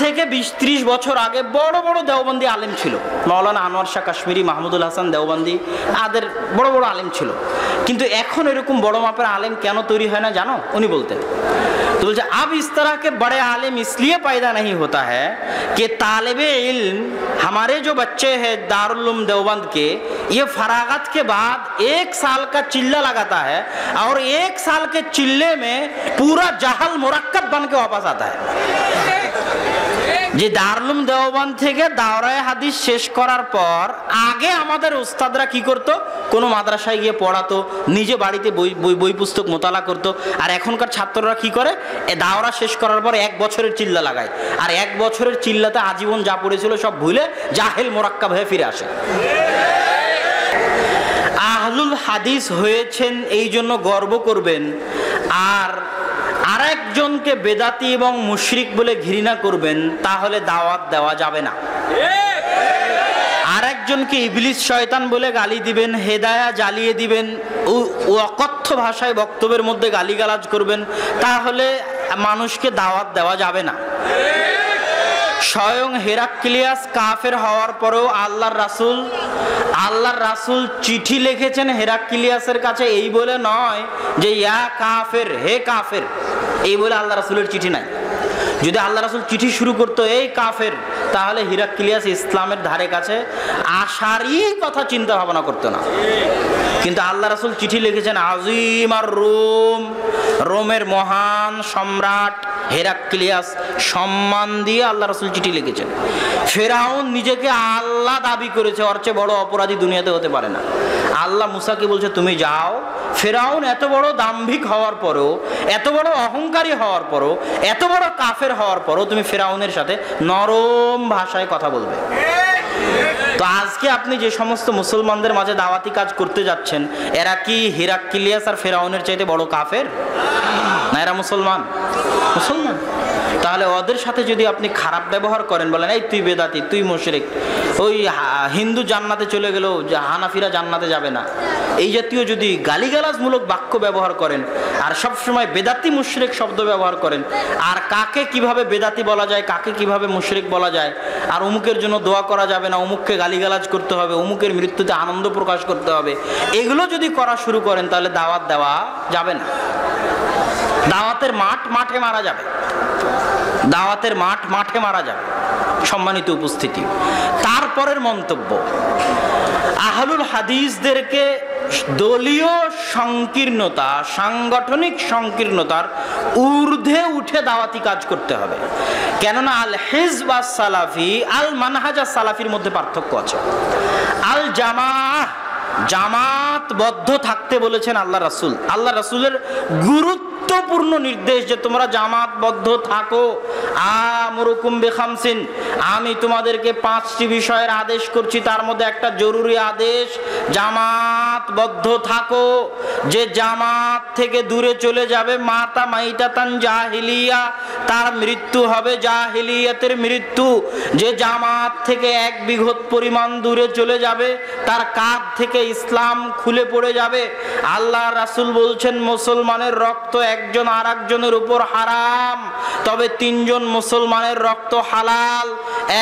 থেকে 20-30 বছর আগে বড় বড় দেওবন্দি আলেম ছিল, মাওলানা আনোয়ার শাহ কাশ্মীরি, মাহমুদুল হাসান দেওবন্দি, আদের বড় বড় আলেম ছিল। কিন্তু এখন এরকম বড় মাপের আলেম কেন তৈরি হয় না জানো? উনি বলতেন, তো বলছে अब इस तरह के बड़े आलिम इसलिए पैदा नहीं होता है कि तालिबे इल्म हमारे जो बच्चे हैं दारुल उलूम देवबंद के, ये फरागत के बाद 1 साल का चिल्ला लगाता है और 1 साल के चिल्ले में पूरा जहल मुरक्कब बन के वापस आता है। যে দারুল উলুম দেওবন্দ থেকে দাওরায়ে হাদিস শেষ করার পর আগে আমাদের উস্তাদরা কি করতো, কোনো মাদ্রাসায় গিয়ে পড়াতো, নিজে বাড়িতে বই পুস্তক মোতালা করতো। আর এখনকার ছাত্ররা কি করে, দাওরা শেষ করার পর 1 বছরের চিল্লা লাগায়, আর 1 বছরের চিল্লাতে আজীবন যা পড়েছিল সব ভুলে জাহেল মোরাক্কাব হয়ে ফিরে আসে। আহলুল হাদিস হয়েছেন এই জন্য গর্ব করবেন, আর আরেকজনকে বেদাতি এবং মুশরিক বলে ঘৃণা করবেন, তাহলে দাওয়াত দেওয়া যাবে না। আরেকজনকে ইবলিস শয়তান বলে গালি দিবেন, হেদায়া জ্বালিয়ে দিবেন, অকথ্য ভাষায় বক্তব্যের মধ্যে গালিগালাজ করবেন, তাহলে মানুষকে দাওয়াত দেওয়া যাবে না। স্বয়ং হেরাক্লিয়াস কাফের হওয়ার পরেও আল্লাহর রাসূল চিঠি লিখেছেন হেরাক্লিয়াসের কাছে, এই বলে নয় যে ইয়া কাফের, হে কাফের, এই বলে আল্লাহ রাসূলের চিঠি নাই। যদি আল্লাহ রাসূল চিঠি শুরু করতো এই কাফের, তাহলে হেরাক্লিয়াস ইসলামের ধারে কাছে আসারই কথা চিন্তা ভাবনা করতো না। কিন্তু আল্লাহ রাসূল চিঠি লিখেছেন আজিম আর রোমের মহান সম্রাট হেরাক্লিয়াস, সম্মান দিয়ে আল্লাহ রাসূল চিঠি লিখেছেন। ফেরাউন নিজেকে আল্লাহ দাবি করেছে, ওর চেয়ে বড় অপরাধী দুনিয়াতে হতে পারে না। আল্লাহ মুসাকে বলছে তুমি যাও। ফেরাউন এত বড় দাম্ভিক হওয়ার পরেও, এত বড় অহংকারী হওয়ার পরেও, এত বড় কাফের হওয়ার পরেও তুমি ফেরাউনের সাথে নরম ভাষায় কথা বলবে। তো আজকে আপনি যে সমস্ত মুসলমানদের মাঝে দাওয়াতি কাজ করতে যাচ্ছেন, এরা কি হেরাক্লিয়াস আর ফেরাউনের চাইতে বড় কাফের না? এরা মুসলমান। তাহলে ওদের সাথে যদি আপনি খারাপ ব্যবহার করেন, বলেন এই তুই বেদাতি, তুই মুশরিক, ওই হিন্দু জান্নাতে চলে গেলেও হানাফিরা জান্নাতে যাবে না, এই জাতীয় যদি গালিগালাজমূলক বাক্য ব্যবহার করেন আর সবসময় বেদাতি মুশরিক শব্দ ব্যবহার করেন, আর কাকে কিভাবে বেদাতি বলা যায়, কাকে কিভাবে মুশরিক বলা যায়, আর অমুকের জন্য দোয়া করা যাবে না, অমুককে গালিগালাজ করতে হবে, অমুকের মৃত্যুতে আনন্দ প্রকাশ করতে হবে, এগুলো যদি করা শুরু করেন তাহলে দাওয়াত দেওয়া যাবে না। দাওয়াতের মাঠে মারা যাবে, দাওয়াতের মাঠে মারা যাবে। সম্মানিত উপস্থিতি, তারপরের মন্তব্য, আহলুল হাদিসদেরকে দলীয় সংকীর্ণতা, সাংগঠনিক সংকীর্ণতার ঊর্ধ্বে উঠে দাওয়াতি কাজ করতে হবে। কেননা আল হিজব আস সালাফি, আল মানহাজ আস সালাফির মধ্যে পার্থক্য আছে। আল জামাতবদ্ধ থাকতে বলেছেন আল্লাহ রাসূল। আল্লাহ রাসূলের গুরুত্বপূর্ণ নির্দেশ যে তোমরা জামাতবদ্ধ থাকো। আমরুকুম বিখামসিন, আমি তোমাদেরকে 5টি বিষয়ের আদেশ করছি, তার মধ্যে একটা জরুরি আদেশ, জামাতবদ্ধ থাকো। যে জামাত থেকে দূরে চলে যাবে, মাতা মাইতাতান জাহিলিয়া, তার মৃত্যু হবে জাহিলিয়াতের মৃত্যু। যে জামাত থেকে 1 বিঘত পরিমাণ দূরে চলে যাবে, তার কাঁধ থেকে ইসলাম খুলে পড়ে যাবে। আল্লাহ রাসূল বলছেন মুসলমানের রক্ত একজন আর একজনের উপর হারাম, তবে 3 জন মুসলমানের রক্ত হালাল।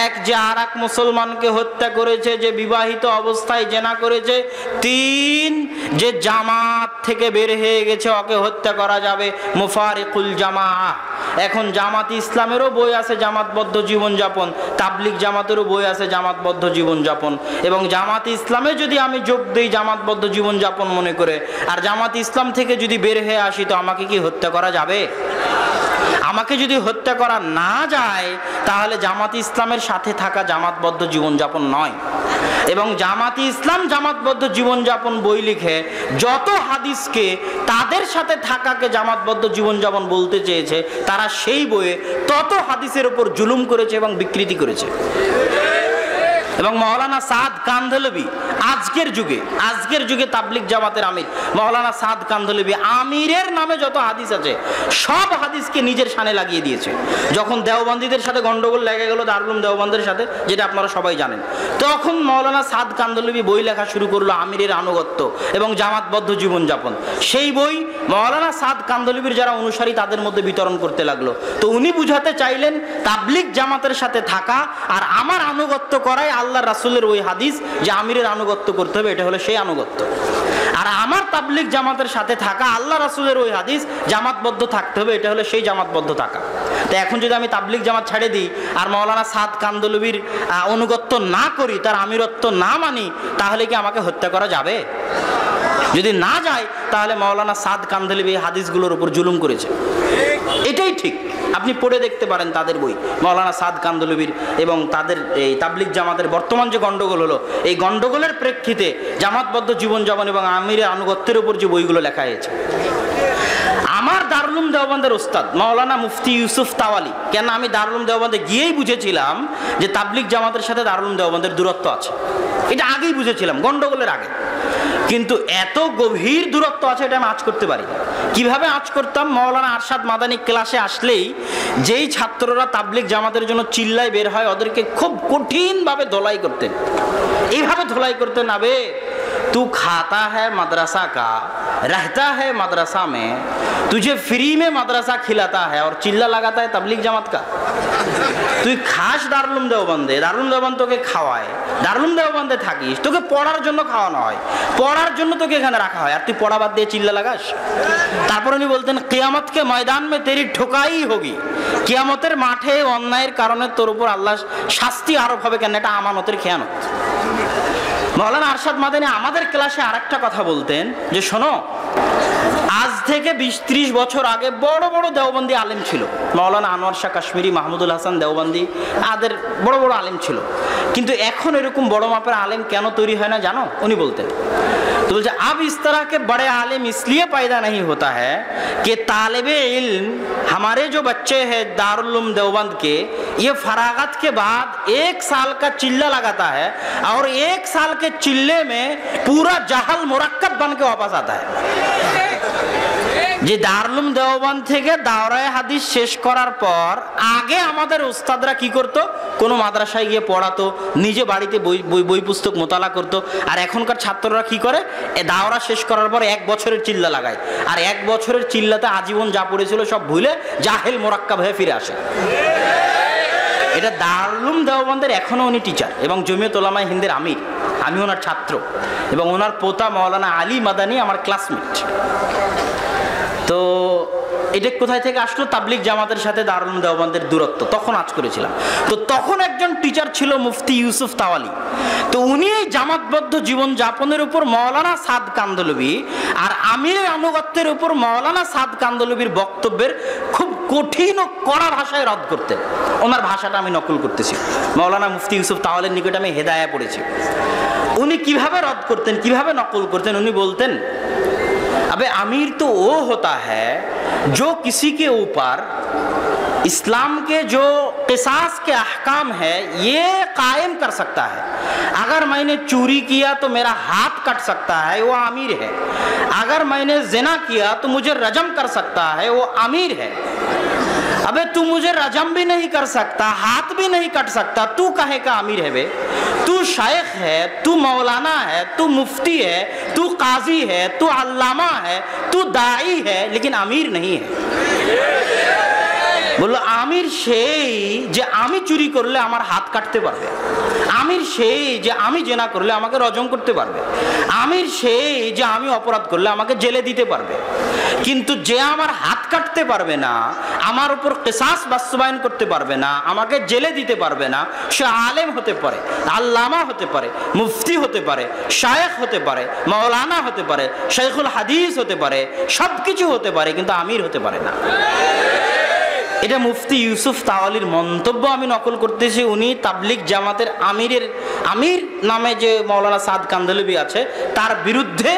এক, যে আর এক মুসলমানকে হত্যা করেছে, যে বিবাহিত অবস্থায় জেনা করেছে। 3, যে জামাত থেকে বের হয়ে গেছে, ওকে হত্যা করা যাবে। মুফারিকুল জামাআহ। এখন জামাত ইসলামেরও বই আছে জামাতবদ্ধ জীবনযাপন, তাবলিগ জামাতেরও বই আছে জামাতবদ্ধ জীবনযাপন। এবং জামাত ইসলামে যদি আমি যোগ দিই জামাতবদ্ধ জীবনযাপন মনে করে, আর জামাত ইসলাম থেকে যদি বের হয়ে আসি, তো আমাকে কি হত্যা করা যাবে? আমাকে যদি হত্যা করা না যায়, তাহলে জামাত ইসলামের সাথে থাকা জামাতবদ্ধ জীবনযাপন নয়। এবং জামাত ইসলাম জামাতবদ্ধ জীবনযাপন বই লিখে যত হাদিসকে তাদের সাথে থাকাকে জামাতবদ্ধ জীবনযাপন বলতে চেয়েছে, তারা সেই বইয়ে তত হাদিসের উপর জুলুম করেছে এবং বিকৃতি করেছে। এবং মাওলানা সাদ কান্ধলভি আজকের যুগে তাবলিগ জামাতের আমির মাওলানা সাদ কান্ধলভি আমিরের নামে যত হাদিস আছে সব হাদিসকে নিজের শানে লাগিয়ে দিয়েছে। যখন দেওবন্দীদের সাথে গন্ডগোল লেগে গেল দারুল উলুম দেওবন্দের সাথে, যেটা আপনারা সবাই জানেন, তখন মাওলানা সাদ কান্ধলভি বই লেখা শুরু করলো আমিরের আনুগত্য এবং জামাতবদ্ধ জীবনযাপন। সেই বই মাওলানা সাদ কান্ধলভির যারা অনুসারী তাদের মধ্যে বিতরণ করতে লাগলো। তো উনি বুঝাতে চাইলেন তাবলিগ জামাতের সাথে থাকা আর আমার আনুগত্য করাই আল্লাহ রাসূলের ওই হাদিস যে আমিরের আনুগত্য করতে হবে, এটা হলো সেই আনুগত্য। আর আমার তাবলিগ জামাতের সাথে থাকা আল্লাহ রাসূলের ওই হাদিস জামাতবদ্ধ থাকতে হবে, এটা হলো সেই জামাতবদ্ধ থাকা। তো এখন যদি আমি তাবলিগ জামাত ছেড়ে দিই আর মাওলানা সাদ কান্ধলভির অনুগত্য না করি, তার আমিরত্ব না মানি, তাহলে কি আমাকে হত্যা করা যাবে? যদি না যায় তাহলে মাওলানা সাদ কান্ধলভি হাদিসগুলোর উপর জুলুম করেছে, এটাই ঠিক। আপনি পড়ে দেখতে পারেন তাদের বই, মাওলানা সাদ কান্ধলভির এবং তাদের এই তাবলিগ জামাতের বর্তমান যে গন্ডগোল হলো, এই গন্ডগোলের প্রেক্ষিতে জামাতবদ্ধ জীবনযাপন এবং আমিরের আনুগত্যের উপর যে বইগুলো লেখা হয়েছে। আমার দারুল উলুম দেওবন্দের উস্তাদ মাওলানা মুফতি ইউসুফ তাওয়ালি, কেন আমি দারুল উলুম দেওবন্দে গিয়েই বুঝেছিলাম যে তাবলিগ জামাতের সাথে দারুল উলুম দেওবন্দের দূরত্ব আছে, এটা আগেই বুঝেছিলাম গন্ডগোলের আগে। কিন্তু এত গভীর দূরত্ব আছে এটা আমি আঁচ করতে পারি। কিভাবে আঁচ করতাম? মাওলানা আরশাদ মাদানী ক্লাসে আসলেই যেই ছাত্ররা তাবলিগ জামাতের জন্য চিল্লায় বের হয় ওদেরকে খুব কঠিনভাবে ধোলাই করতেন। এইভাবে ধোলাই করতেন, আবে तू खाता है मदरसा का, रहता है मदरसा में, तुझे फ्री में मदरसा खिलाता है और चिल्ला लगाता है तबलीग जमात का। তুই খাস দারুল উলুম দেওবন্দে, দারুল উলুম দেওবন্দ তোকে খাওয়ায়, দারুল উলুম দেওবন্দে থাকিস, তোকে পড়ার জন্য খাওয়ানো হয়, পড়ার জন্য তোকে এখানে রাখা হয়, আর তুই পড়া বাদ দিয়ে চিল্লা লাগাস। তারপর উনি বলতেন কিয়ামত কে ময়দান মে তেরি ঠোকাই হোগি, কিয়ামতের মাঠে অন্যায়ের কারণে তোর উপর আল্লাহ শাস্তি আরোপ হবে, কেন এটা আমানতের খেয়ানত। মাওলানা আরশাদ মাদানী আমাদের ক্লাসে আরেকটা কথা বলতেন যে শোনো, আজ থেকে 20-30 বছর আগে বড় বড় দেওবন্দি আলেম ছিল, মাওলানা আনোয়ার শাহ কাশ্মীরি, মাহমুদুল হাসান দেওবন্দি, আদের বড় বড় আলেম ছিল, কিন্তু এখন এরকম বড় মাপের আলেম কেন তৈরি হয় না জানো? উনি বলতেন, তো বলছে अब इस तरह के बड़े आलिम इसलिए पैदा नहीं होता है कि तालिबे इल्म हमारे जो बच्चे हैं दारुल उलूम देवबंद के, ये फरागत के बाद 1 साल का चिल्ला लगाता है और 1 साल के चिल्ले में पूरा जहल मुरक्कब बन के वापस आता है। যে দারুল উলুম দেওবন্দ থেকে দাওরায়ে হাদিস শেষ করার পর আগে আমাদের উস্তাদরা কি করতো? কোনো মাদ্রাসায় গিয়ে পড়াতো, নিজে বাড়িতে বই পুস্তক মোতালা করতো। আর এখনকার ছাত্ররা কি করে? দাওরা শেষ করার পর 1 বছরের চিল্লা লাগায়, আর 1 বছরের চিল্লাতে আজীবন যা পড়েছিল সব ভুলে জাহেল মোরাক্কাব হয়ে ফিরে আসে। এটা দারুল উলুম দেওবন্দের এখনো উনি টিচার এবং জমিয়ত উলামায়ে হিন্দের আমির, আমি ওনার ছাত্র এবং ওনার পোতা মাওলানা আলী মাদানী আমার ক্লাসমেট। তো এটা কোথায় থেকে আসলো? তাবলিগ জামাতের সাথে দারুল উলুম দেওবন্দের দূরত্ব তখন আজ করেছিলাম। তো তখন একজন টিচার ছিল মুফতি ইউসুফ তাওয়ালি, তো উনি এই জামাতবদ্ধ জীবন যাপনের উপর মাওলানা সাদ কান্ধলভি আর আমিরের আনুগত্যের উপর মাওলানা সাদ কান্ধলভির বক্তব্যের খুব কঠিন ও কড়া ভাষায় রদ করতেন। ওনার ভাষাটা আমি নকল করতেছি, মাওলানা মুফতি ইউসুফ তাওয়ালির নিকটে আমি হেদায়া পড়েছি। উনি কিভাবে রদ করতেন, কিভাবে নকল করতেন? উনি বলতেন, अबे अमीर तो वो होता है जो किसी के ऊपर इस्लाम के जो क़िसास के अहकाम है ये कायम कर सकता है। अगर मैंने चोरी किया तो मेरा हाथ कट सकता है, वो अमीर है। अगर मैंने ज़िना किया तो मुझे रजम कर सकता है, वो अमीर है। अबे तू मुझे रजम भी नहीं कर सकता, हाथ भी नहीं कट सकता, तू कहे का अमीर है बे? तू शेख है, तू मौलाना है, तू मुफ्ती है, तू काजी है, तू अल्लामा है, तू दाई है, लेकिन अमीर नहीं है। বললো আমির সেই যে আমি চুরি করলে আমার হাত কাটতে পারবে, আমির সেই যে আমি জেনা করলে আমাকে রজম করতে পারবে, আমির সেই যে আমি অপরাধ করলে আমাকে জেলে দিতে পারবে, কিন্তু যে আমার হাত কাটতে পারবে না, আমার উপর কিসাস বাস্তবায়ন করতে পারবে না, আমাকে জেলে দিতে পারবে না, সে আলেম হতে পারে, আল্লামা হতে পারে, মুফতি হতে পারে, শায়েখ হতে পারে, মাওলানা হতে পারে, শাইখুল হাদিস হতে পারে, সব কিছু হতে পারে, কিন্তু আমির হতে পারে না। এটা মুফতি ইউসুফ তাওয়ালির মন্তব্য আমি নকল করতেছি। উনি তাবলিগ জামাতের আমির নামে যে মাওলানা সাদ কান্ধলভি আছে তার বিরুদ্ধে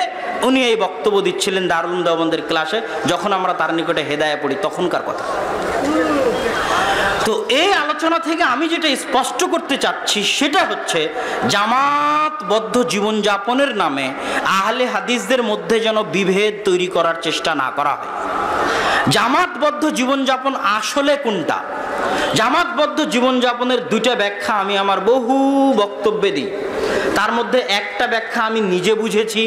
উনি এই বক্তব্য দিচ্ছিলেন দারুল উলুম দেওবন্দের ক্লাসে, যখন আমরা তার নিকটে হেদায়া পড়ি তখনকার কথা। তো এই আলোচনা থেকে আমি যেটা স্পষ্ট করতে চাচ্ছি সেটা হচ্ছে জামাতবদ্ধ জীবনযাপনের নামে আহলে হাদিসদের মধ্যে যেন বিভেদ তৈরি করার চেষ্টা না করা হয়। জামাতবদ্ধ জীবনযাপন আসলে কোনটা? জামাতবদ্ধ জীবনযাপনের দুইটা ব্যাখ্যা আমি আমার বহু বক্তব্যে দিই। তার মধ্যে একটা ব্যাখ্যা আমি নিজে বুঝেছি,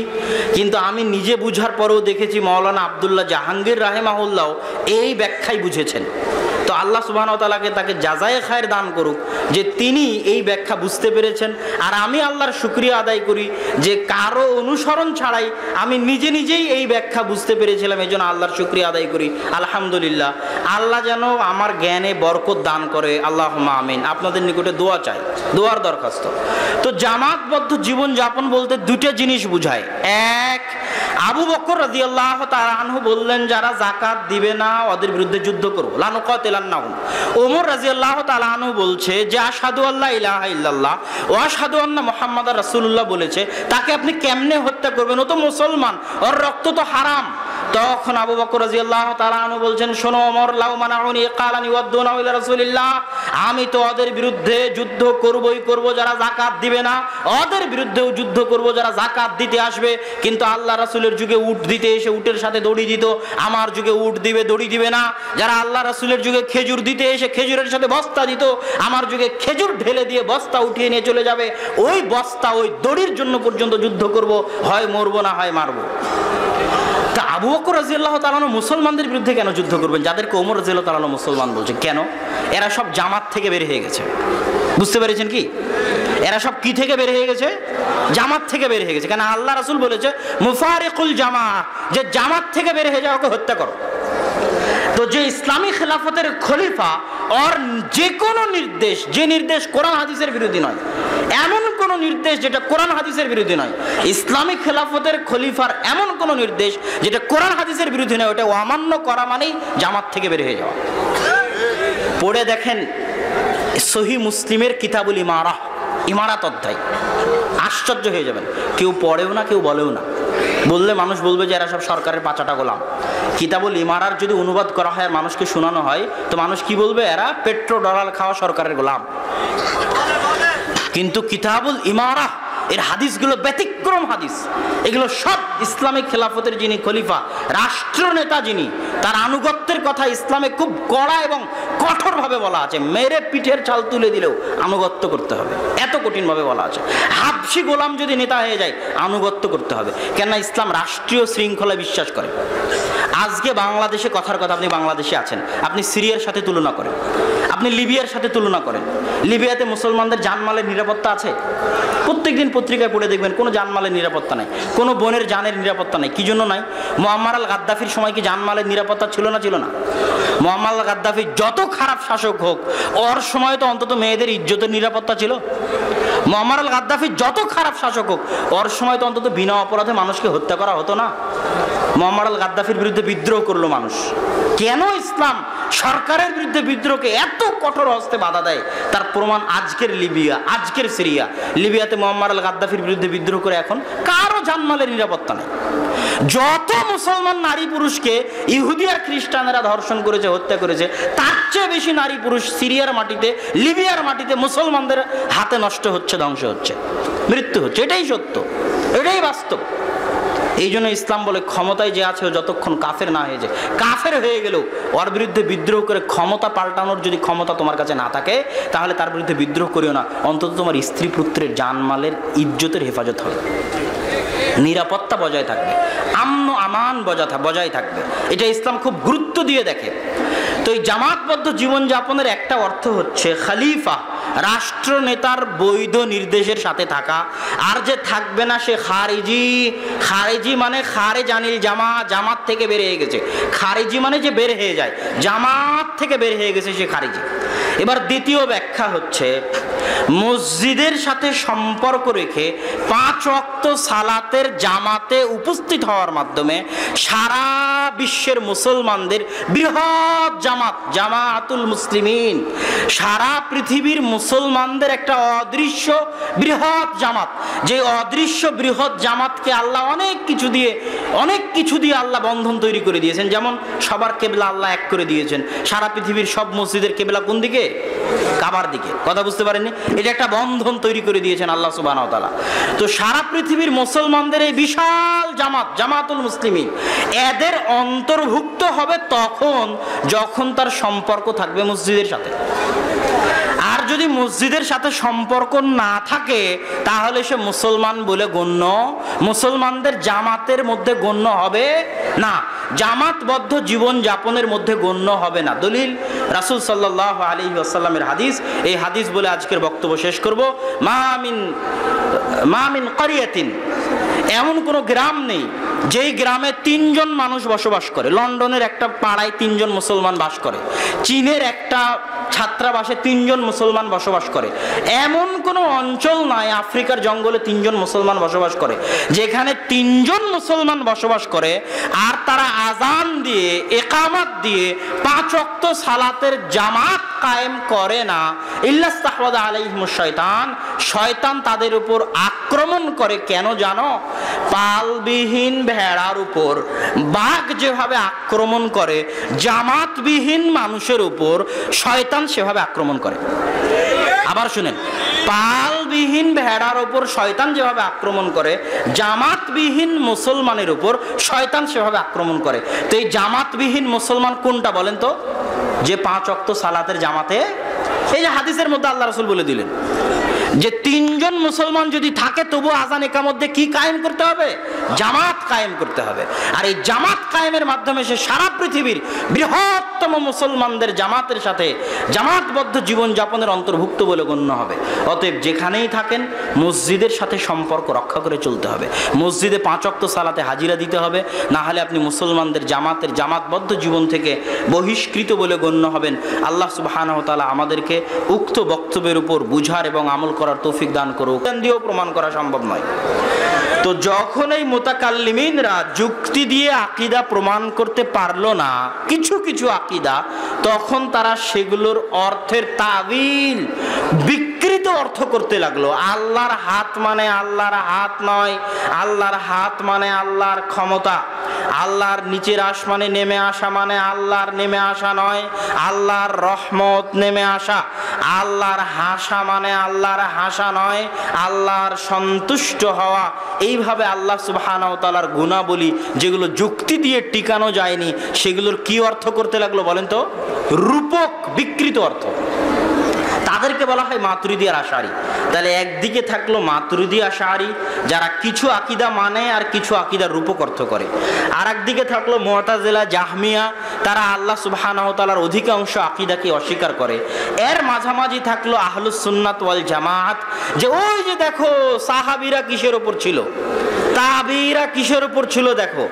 কিন্তু আমি নিজে বুঝার পরেও দেখেছি মাওলানা আব্দুল্লাহ জাহাঙ্গীর রাহেমাহুল্লাহ এই ব্যাখ্যাই বুঝেছেন। তো আল্লাহ সুবহানাহু ওয়া তাআলাকে তাকে জাযায়ে খায়ের দান করুক যে তিনি এই ব্যাখ্যা বুঝতে পেরেছেন। আর আমি আল্লাহর শুকরিয়া আদায় করি যে কারো অনুসরণ ছাড়াই আমি নিজে নিজেই এই ব্যাখ্যা বুঝতে পেরেছিলাম, এই জন্য আল্লাহর শুকরিয়া আদায় করি। আলহামদুলিল্লাহ, আল্লাহ যেন আমার জ্ঞানে বরকত দান করে, আল্লাহুম্মা আমিন। আপনাদের নিকটে দোয়া চাই, দোয়ার দরখাস্ত। তো জামাতবদ্ধ জীবনযাপন বলতে দুটো জিনিস বুঝায়। এক, আবু বকর রাদিয়াল্লাহু তাআলা আনহু বললেন যারা যাকাত দিবে না ওদের বিরুদ্ধে যুদ্ধ করব, লা নুকাতিলান্নাহুম। ওমর রাদিয়াল্লাহু তাআলা আনহু বলছে যে আশহাদু আল্লা ইলাহা ইল্লাল্লাহ ওয়া আশহাদু আন্না মুহাম্মাদার রাসূলুল্লাহ বলেছে, তাকে আপনি কেমনে হত্যা করবেন? ও তো মুসলমান, ওর রক্ত তো হারাম। তখন আবু বকর রাদিয়াল্লাহু তাআলা আনহু বলছেন, শোনো ওমর, লাউ মানাউনি ক্বালানি ওয়াদুনা ইলা রাসূলিল্লাহ, আমি তো ওদের বিরুদ্ধে যুদ্ধ করবই করব যারা যাকাত দিবে না, ওদের বিরুদ্ধেও যুদ্ধ করব যারা যাকাত দিতে আসবে। কিন্তু আল্লাহ রাসূলের যুগে উট দিতে এসে উটের সাথে দড়ি দিত, আমার যুগে উট দিবে দড়ি দিবে না। যারা আল্লাহ রাসূলের যুগে খেজুর দিতে এসে খেজুরের সাথে বস্তা দিত, আমার যুগে খেজুর ঢেলে দিয়ে বস্তা উঠিয়ে নিয়ে চলে যাবে। ওই বস্তা ওই দড়ির জন্য পর্যন্ত যুদ্ধ করব, হয় মরবো না হয় মারবো। তা আবু বকর রাদিয়াল্লাহু তাআলা মুসলমানদের বিরুদ্ধে কেন যুদ্ধ করবেন যাদেরকে ওমর রাদিয়াল্লাহু তাআলা মুসলমান বলছে? কেন? এরা সব জামাত থেকে বের হয়ে গেছে। বুঝতে পেরেছেন কি? এরা সব কি থেকে বের হয়ে গেছে? জামাত থেকে বের হয়ে গেছে। কেন? আল্লাহ রাসূল বলেছে মুফারিকুল জামাত, যে জামাত থেকে বের হয়ে যাও ওকে হত্যা করো। তো যে ইসলামী খেলাফতের খলিফা ওর যে কোনো নির্দেশ, যে নির্দেশ কোরআন হাদিসের বিরোধী নয়, এমন কোন নির্দেশ যেটা কোরআন হাদিসের বিরোধী নয়, ইসলামী খেলাফতের খলিফার এমন কোন নির্দেশ যেটা কোরআন হাদিসের বিরোধী নয়, ওটা অমান্য করা মানেই জামাত থেকে বের হয়ে যাওয়া। পড়ে দেখেন সহিহ মুসলিমের কিতাবুল ইমারাহ, ইমারাত অধ্যায়, আশ্চর্য হয়ে যাবেন। কেউ পড়েও না, কেউ বলেও না। বললে মানুষ বলবে যে এরা সব সরকারের পাচাটা গোলাম। কিতাবুল ইমারার যদি অনুবাদ করা হয় আর মানুষকে শোনানো হয় তো মানুষ কি বলবে? এরা পেট্রো ডলার খাওয়া সরকারের গোলাম। কিন্তু কিতাবুল ইমারাহ এর হাদিসগুলো ব্যতিক্রম হাদিস। এগুলো সব ইসলামিক খেলাফতের যিনি খলিফা, রাষ্ট্রনেতা যিনি, তার আনুগত্যের কথা ইসলামে খুব কড়া এবং কঠোরভাবে বলা আছে। মেরে পিঠের চাল তুলে দিলেও আনুগত্য করতে হবে, এত কঠিনভাবে বলা আছে। হাবশি গোলাম যদি নেতা হয়ে যায় আনুগত্য করতে হবে। কেননা ইসলাম রাষ্ট্রীয় শৃঙ্খলায় বিশ্বাস করে। আজকে বাংলাদেশে কথার কথা, আপনি বাংলাদেশে আছেন, আপনি সিরিয়ার সাথে তুলনা করেন, আপনি লিবিয়ার সাথে তুলনা করেন। লিবিয়াতে মুসলমানদের জানমালের নিরাপত্তা আছে? প্রত্যেকদিন পত্রিকায় পড়ে দেখবেন কোনো জানমালের নিরাপত্তা নাই, কোনো বোনের জানের নিরাপত্তা নাই। কি জন্য নাই? মুআম্মার আল গাদ্দাফির সময় কি জানমালের নিরাপত্তা ছিল না? ছিল না। মুআম্মার আল গাদ্দাফি যত খারাপ শাসক হোক, ওর সময় তো অন্তত মেয়েদের ইজ্জতের নিরাপত্তা ছিল। মুআম্মার আল গাদ্দাফি যত খারাপ শাসক হোক, ওর সময় তো অন্তত বিনা অপরাধে মানুষকে হত্যা করা হতো না। মুআম্মার আল গাদ্দাফির বিরুদ্ধে বিদ্রোহ করলো মানুষ। কেন ইসলাম সরকারের বিরুদ্ধে বিদ্রোহকে এত কঠোর হস্তে বাধা দেয়? তার প্রমাণ আজকের লিবিয়া, আজকের সিরিয়া। লিবিয়াতে মুআম্মার আল গাদ্দাফির বিরুদ্ধে বিদ্রোহ করে এখন কারো জানমালের নিরাপত্তা নেই। যত মুসলমান নারী পুরুষকে ইহুদি আর খ্রিস্টানেরা ধর্ষণ করেছে, হত্যা করেছে, তার চেয়ে বেশি নারী পুরুষ সিরিয়ার মাটিতে, লিবিয়ার মাটিতে মুসলমানদের হাতে নষ্ট হচ্ছে, ধ্বংস হচ্ছে, মৃত্যু হচ্ছে। এটাই সত্য, এটাই বাস্তব। এই জন্য ইসলাম বলে ক্ষমতায় যে আছে যতক্ষণ কাফের না হয়ে যায়, কাফের হয়ে গেলেও ওর বিরুদ্ধে বিদ্রোহ করে ক্ষমতা পাল্টানোর যদি ক্ষমতা তোমার কাছে না থাকে তাহলে তার বিরুদ্ধে বিদ্রোহ করিও না। অন্তত তোমার স্ত্রী পুত্রের জানমালের ইজ্জতের হেফাজত হবে, নিরাপত্তা বজায় থাকবে, আমন আমান বজায় থাকবে। এটা ইসলাম খুব গুরুত্ব দিয়ে দেখে। তো এই জামাতবদ্ধ জীবনযাপনের একটা অর্থ হচ্ছে খলিফা, রাষ্ট্রনেতার বৈধ নির্দেশের সাথে থাকা। আর যে থাকবে না সে খারিজি। খারিজি মানে খারেজ আনিল জামাত, জামাত থেকে বের হয়ে গেছে। খারিজি মানে যে বের হয়ে যায়, জামাত থেকে বের হয়ে গেছে সে খারিজি। এবার দ্বিতীয় ব্যাখ্যা হচ্ছে মসজিদের সাথে সম্পর্ক রেখে 5 ওয়াক্ত সালাতের জামাতে উপস্থিত হওয়ার মাধ্যমে সারা বিশ্বের মুসলমানদের বৃহৎ জামাত, জামাতুল মুসলিমিন, সারা পৃথিবীর মুসলমানদের একটা অদৃশ্য বৃহৎ জামাত। যে অদৃশ্য বৃহৎ জামাতকে আল্লাহ অনেক কিছু দিয়ে আল্লাহ বন্ধন তৈরি করে দিয়েছেন। যেমন সবার কেবলা আল্লাহ এক করে দিয়েছেন। সারা পৃথিবীর সব মসজিদের কেবলা কোন দিকে? কাবার দিকে। কথা বুঝতে পারেননি? এটা একটা বন্ধন তৈরি করে দিয়েছেন আল্লাহ সুবহানাহু ওয়া তাআলা। তো সারা পৃথিবীর মুসলমানদের এই বিশাল জামাতুল মুসলিমিন, এদের অন্তর্ভুক্ত হবে তখন যখন তার সম্পর্ক থাকবে মসজিদের সাথে। আর যদি মসজিদের সাথে সম্পর্ক না থাকে তাহলে সে মুসলমান বলে গণ্য, মুসলমানদের জামাতের মধ্যে গণ্য হবে না, জামাতবদ্ধ জীবন যাপনের মধ্যে গণ্য হবে না। দলিল রাসূল সাল্লাল্লাহু আলাইহি ওয়াসাল্লামের হাদিস। এই হাদিস বলে আজকের বক্তব্য শেষ করব। মা মিন ক্বরিয়াতিন, এমন কোনো গ্রাম নেই যেই গ্রামে 3 জন মানুষ বসবাস করে। লন্ডনের একটা পাড়ায় 3 জন মুসলমান বাস করে, চীনের একটা ছাত্রাবাসে 3 জন মুসলমান বসবাস করে। এমন কোনো অঞ্চল নয় আফ্রিকার জঙ্গলে 3 জন মুসলমান বসবাস করে যেখানে 3 জন মুসলমান বসবাস করে আর তারা আজান দিয়ে ইকামত দিয়ে 5 ওয়াক্ত সালাতের জামাত কায়েম করে না। ইল্লাস্তাহওয়াযা আলাইহিমুশ শয়তান, শয়তান তাদের উপর আক্রমণ করে। কেন জানো? পালবিহীন ভেড়ার উপর বাঘ যেভাবে আক্রমণ করে, জামাতবিহীন মানুষের উপর শয়তান সেভাবে আক্রমণ করে। আবার শুনেন, পালবিহীন ভেড়ার উপর শয়তান যেভাবে আক্রমণ করে, জামাতবিহীন মুসলমানের উপর শয়তান সেভাবে আক্রমণ করে। তো এই জামাতবিহীন মুসলমান কোনটা বলেন তো? যে 5 ওয়াক্ত সালাতের জামাতে, এই যে হাদিসের মধ্যে আল্লাহ রাসূল বলে দিলেন যে 3 জন মুসলমান যদি থাকে তবু আজান একামত দিয়ে কি কায়েম করতে হবে? জামাত কায়েম করতে হবে। আর এই জামাত কায়েমের মাধ্যমে সে সারা পৃথিবীর বৃহত্তম মুসলমানদের জামাতের সাথে জামাতবদ্ধ জীবন যাপনের অন্তর্ভুক্ত বলে গণ্য হবে। অতএব যেখানেই থাকেন মসজিদের সাথে সম্পর্ক রক্ষা করে চলতে হবে। মসজিদে 5 ওয়াক্ত সালাতে হাজিরা দিতে হবে, না হলে আপনি মুসলমানদের জামাতবদ্ধ জীবন থেকে বহিষ্কৃত বলে গণ্য হবেন। আল্লাহ সুবহানাহু ওয়া তাআলা আমাদেরকে উক্ত বক্তব্যের উপর বুঝার এবং আমল করার তৌফিক দান করুক। দিয়েও প্রমাণ করা সম্ভব নয়। তো যখন এই মুতাকাল্লিমিনরা যুক্তি দিয়ে আকীদা প্রমাণ করতে পারলো না কিছু কিছু আকীদা, তখন তারা সেগুলোর অর্থের তাবিল, বিকৃত অর্থ করতে লাগলো। আল্লাহর হাত মানে আল্লাহর হাত নয়, আল্লাহর হাত মানে আল্লাহর ক্ষমতা, আল্লাহর নিচের আসমানে নেমে আসা মানে আল্লাহর নেমে আসা নয়, আল্লাহর রহমত নেমে আসা, আল্লাহর হাসা মানে আল্লাহর হাসা নয়, আল্লাহর সন্তুষ্ট হওয়া। এইভাবে আল্লাহ সুবহানাহু ওয়া তাআলার গুণাবলী যেগুলো যুক্তি দিয়ে টিকানো যায়নি সেগুলোর কি অর্থ করতে লাগলো বলেন তো? রূপক, বিকৃত অর্থ। তাদেরকে বলা হয় মাতুরিদি আর আশারি। তাহলে একদিকে থাকলো মাতুরিদি আশারি যারা কিছু আকীদা মানে আর কিছু আকীদার রূপক অর্থ করে, আর একদিকে থাকলো মুতাজিলা জাহমিয়া, তারা আল্লাহ সুবহানাহু ওয়া তাআলার অধিকাংশ আকীদাকে অস্বীকার করে। এর মাঝামাঝি থাকলো আহলুস সুন্নাত ওয়াল জামাত, যে ওই যে দেখো সাহাবীরা কিসের উপর ছিল, তাবিরা কিসের উপর ছিল। দেখো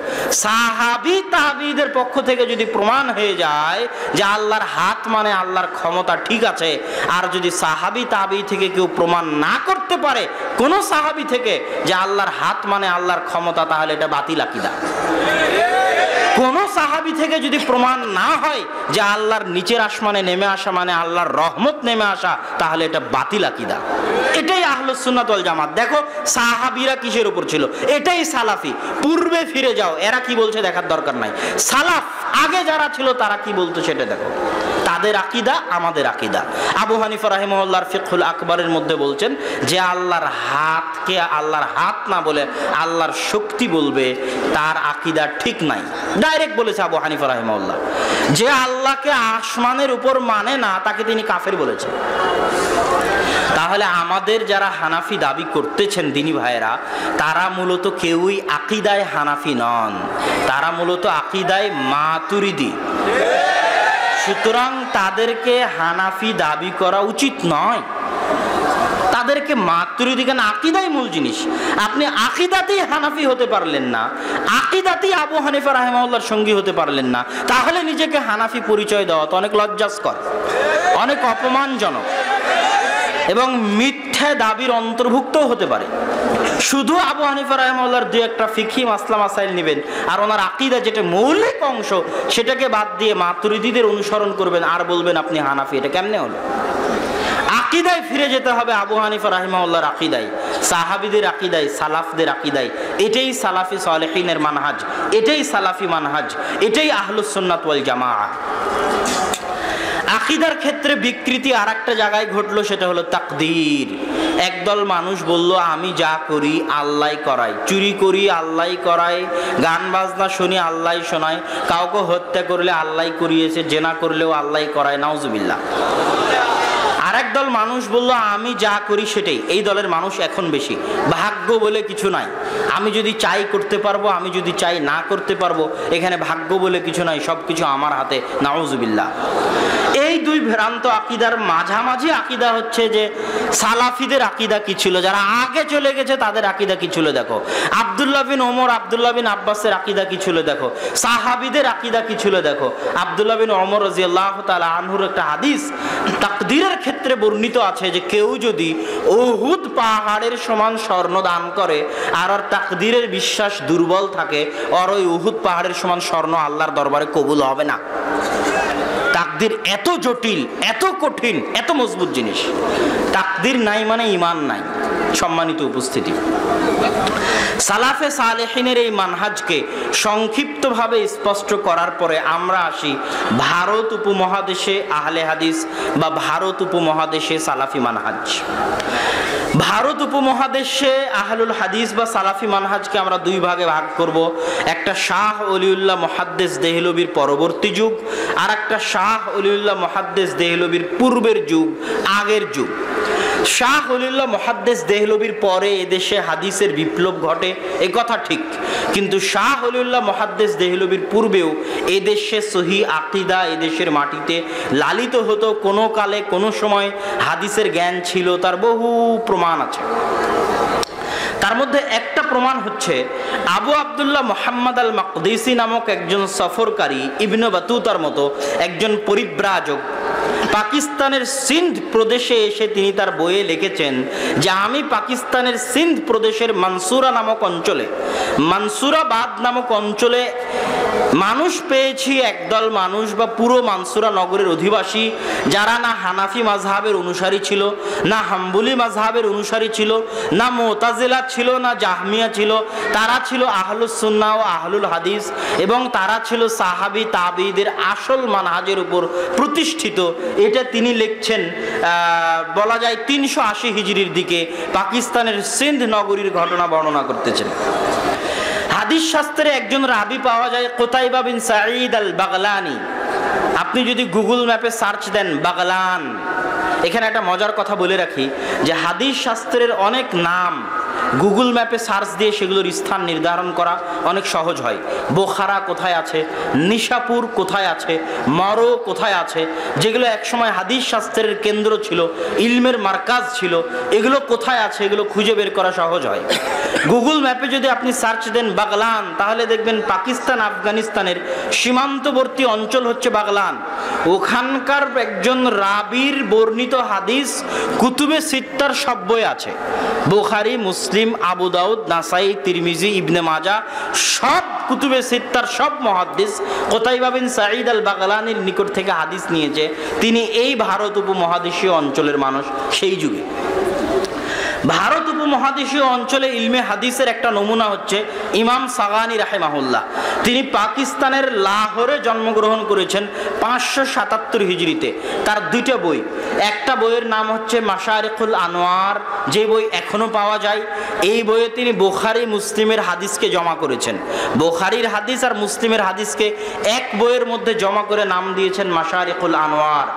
সাহাবী তাবিদের পক্ষ থেকে যদি প্রমাণ হয়ে যায় যে আল্লাহর হাত মানে আল্লাহর ক্ষমতা, ঠিক আছে। আর যদি সাহাবী তাবি থেকে কেউ প্রমাণ না করতে পারে কোন সাহাবী থেকে যে আল্লাহর হাত মানে আল্লাহর ক্ষমতা, তাহলে এটা বাতিল আকীদা। কোন সাহাবী থেকে যদি প্রমাণ না হয় যে আল্লাহর নিচের আসমানে নেমে আসা মানে আল্লাহর রহমত নেমে আসা, তাহলে এটা বাতিল আকীদা। এটাই আহলুস সুন্নাত ওয়াল জামাত। দেখো সাহাবীরা কিসের উপর ছিল, এটাই সালাফি। পূর্বে ফিরে যাও, এরা কি বলছে দেখার দরকার নাই। সালাফ আগে যারা ছিল তারা কি বলতো সেটা দেখো। তাদের আকীদা আমাদের আকীদা। আবু হানিফা রাহিমাহুল্লাহর ফিকহুল আকবরের মধ্যে বলছেন যে আল্লাহর হাতকে আল্লাহর হাত না বলে আল্লাহর শক্তি বলবে, তার আকীদা ঠিক নাই। ডাইরেক্ট বলেছে আবু হানিফা রাহিমাহুল্লাহ। যে আল্লাহকে আসমানের উপর মানে না তাকে তিনি কাফের বলেছেন। তাহলে আমাদের যারা হানাফি দাবি করতেছেন দিনী ভাইয়েরা, তারা মূলত কেউই আকীদায় হানাফি নন, তারা মূলত আকীদায় মাতুরিদি। সুতরাং তাদেরকে হানাফি দাবি করা উচিত নয়, তাদেরকে মাতুরিদি। কেন? আকীদাই মূল জিনিস। আপনি আকীদাতেই হানাফি হতে পারলেন না, আকীদাতেই আবু হানিফা রাহিমাহুল্লাহর সঙ্গী হতে পারলেন না, তাহলে নিজেকে হানাফি পরিচয় দেওয়া তো অনেক লজ্জাস্কর, অনেক অপমানজনক এবং মিথ্যা দাবির অন্তর্ভুক্ত হতে পারে। শুধু আবু হানিফা রাহিমাহুল্লাহর দুই একটা ফিকহি মাসলা মাসাইল নেবেন আর ওনার আকীদা যেটা মৌলিক অংশ সেটাকে বাদ দিয়ে মাতুরিদিদের অনুসরণ করবেন আর বলবেন আপনি হানাফি, এটা কেমনে হলো? আকীদায় ফিরে যেতে হবে আবু হানিফা রাহিমাহুল্লাহর আকীদায়, সাহাবীদের আকীদায়, সালাফদের আকীদায়। এটাই সালাফি সালেহিনের মানহাজ, এটাই সালাফি মানহাজ, এটাই আহলুস সুন্নাত ওয়াল জামাআহ। আকীদার ক্ষেত্রে বিকৃতি আর একটা জায়গায় ঘটলো, সেটা হলো তাকদীর। একদল মানুষ বলল আমি যা করি আল্লাহই করাই, চুরি করি আল্লাহই করাই, গান বাজনা শুনি আল্লাহই শোনায়, কাউকে হত্যা করলে আল্লাহই করিয়েছে, জেনা করলেও আল্লাহই করায়, নাউজুবিল্লাহ। আর একদল মানুষ বলল আমি যা করি সেটাই। এই দলের মানুষ এখন বেশি। ভাগ্য বলে কিছু নাই, আমি যদি চাই করতে পারবো, আমি যদি চাই না করতে পারবো, এখানে ভাগ্য বলে কিছু নাই, সব কিছু আমার হাতে, নাউজুবিল্লাহ। এই দুই ভ্রান্ত আকীদার মাঝামাঝি আকীদা হচ্ছে যে সালাফিদের আকীদা কি ছিল, যারা আগে চলে গেছে তাদের আকীদা কি ছিল দেখো। আব্দুল্লাহ বিন ওমর, আব্দুল্লাহ বিন আব্বাসের আকীদা কি ছিল দেখো, সাহাবীদের আকীদা কি ছিল দেখো। আব্দুল্লাহ বিন ওমর রাদিয়াল্লাহু তাআলা আনহুর একটা হাদিস তাকদীরের ক্ষেত্রে বর্ণিত আছে যে কেউ যদি উহুদ পাহাড়ের সমান স্বর্ণ দান করে আর ওর তাকদীরের বিশ্বাস দুর্বল থাকে, আর ওই উহুদ পাহাড়ের সমান স্বর্ণ আল্লাহর দরবারে কবুল হবে না। তাকদীর এত জটিল, এত কঠিন, এত মজবুত জিনিস। তাকদীর নাই মানে ঈমান নাই। সম্মানিত উপস্থিতি, সালাফে সালেহিনের এই মানহাজকে সংক্ষিপ্তভাবে স্পষ্ট করার পরে আমরা আসি ভারত উপমহাদেশে আহলে হাদিস বা ভারত উপমহাদেশে সালাফি মানহাজ। ভারত উপমহাদেশে আহলুল হাদিস বা সালাফি মানহাজকে আমরা দুই ভাগে ভাগ করব। একটা শাহ ওলিউল্লাহ মুহাদ্দিস দেহলভির পরবর্তী যুগ, আর একটা শাহ ওলিউল্লাহ মুহাদ্দিস দেহলভির পূর্বের যুগ, আগের যুগ। শাহ ওলিউল্লাহ মুহাদ্দিস দেহলভির পরে এদেশে হাদিসের বিপ্লব ঘটে, এ কথা ঠিক, কিন্তু শাহ ওলিউল্লাহ মুহাদ্দিস দেহলভির পূর্বেও এদেশে সহি আকীদা এদেশের মাটিতে লালিত হতো। কোনো কালে কোনো সময় হাদিসের জ্ঞান ছিল, তার বহু প্রমাণ আছে। তার মধ্যে একটা প্রমাণ হচ্ছে আবু আব্দুল্লাহ মুহাম্মদ আল মাকদিসি নামক একজন সফরকারী, ইবনে বাতুতার মতো একজন পরিব্রাজক, পাকিস্তানের সিন্ধ প্রদেশে এসে তিনি তার বইয়ে লিখেছেন যে আমি পাকিস্তানের সিন্ধ প্রদেশের মানসুরা নামক অঞ্চলে, মানসুরাবাদ নামক অঞ্চলে মানুষ পেয়েছি, একদল মানুষ বা পুরো মানসুরা নগরের অধিবাসী যারা না হানাফি মাযহাবের অনুসারী ছিল, না হাম্বলি মাযহাবের অনুসারী ছিল, না মুতাজিলা ছিল, না জাহমিয়া ছিল। তারা ছিল আহলুস সুন্নাহ ও আহলুল হাদিস, এবং তারা ছিল সাহাবী তাবেঈদের আসল মানহাজের উপর প্রতিষ্ঠিত। এটা তিনি লিখছেন বলা যায় 380 হিজরির দিকে পাকিস্তানের সিন্ধ নগরীর ঘটনা বর্ণনা করতেছেন। হাদিস শাস্ত্রে একজন রাবি পাওয়া যায় কুতাইবা বিন সাঈদ আল বাগলানি। আপনি যদি গুগল ম্যাপে সার্চ দেন বাগলান, এখানে একটা মজার কথা বলে রাখি যে হাদিস শাস্ত্রের অনেক নাম গুগল ম্যাপে সার্চ দিয়ে সেগুলোর স্থান নির্ধারণ করা অনেক সহজ হয়। বোখারা কোথায় আছে, নিশাপুর কোথায় আছে, মরো কোথায় আছে, যেগুলো একসময় হাদিস শাস্ত্রের কেন্দ্র ছিল, ইলমের মার্কাজ ছিল, এগুলো কোথায় আছে এগুলো খুঁজে বের করা সহজ হয়। গুগল ম্যাপে যদি আপনি সার্চ দেন বাগলান, তাহলে দেখবেন পাকিস্তান আফগানিস্তানের সীমান্তবর্তী অঞ্চল হচ্ছে বাগলান। ওখানকার একজন রাবির বর্ণিত হাদিস কুতুবে সিত্তার সব বই আছে, বুখারী, মুসলিম, আবু দাউদ, নাসাই, তিরমিজি, ইবনে মাজাহ, সব কুতুবে সিত্তার সব মুহাদ্দিস কুতাইবা বিন সাঈদ আল বাগলানির নিকট থেকে হাদিস নিয়েছে। তিনি এই ভারত উপমহাদেশীয় অঞ্চলের মানুষ সেই যুগে। ভারত উপমহাদেশীয় অঞ্চলে ইলমে হাদিসের একটা নমুনা হচ্ছে ইমাম সাগানি রাহিমাহুল্লাহ। তিনি পাকিস্তানের লাহোরে জন্মগ্রহণ করেছেন 577 হিজরিতে। তার দুইটা বই, একটা বইয়ের নাম হচ্ছে মাশারিকুল আনোয়ার, যে বই এখনো পাওয়া যায়। এই বইয়ে তিনি বুখারী মুসলিমের হাদিসকে জমা করেছেন। বুখারীর হাদিস আর মুসলিমের হাদিসকে এক বইয়ের মধ্যে জমা করে নাম দিয়েছেন মাশারিকুল আনোয়ার।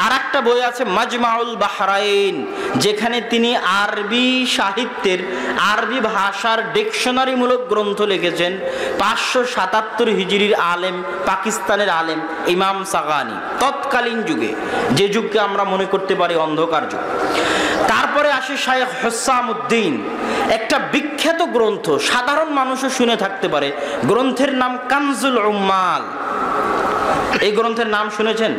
আর একটা বই আছে মাজমাউল বাহরাইন, যেখানে তিনি আরবি সাহিত্যের, আরবি ভাষার ডিকশনারিমূলক গ্রন্থ লিখেছেন। 577 হিজরির আলেম, পাকিস্তানের আলেম ইমাম সাগানি, তৎকালীন যুগে, যে যুগকে আমরা মনে করতে পারি অন্ধকার যুগ। তারপরে আসে শাইখ হুসামউদ্দিন, একটা বিখ্যাত গ্রন্থ, সাধারণ মানুষও শুনে থাকতে পারে, গ্রন্থের নাম কানজুল উম্মাল। এই গ্রন্থের নাম শুনেছেন?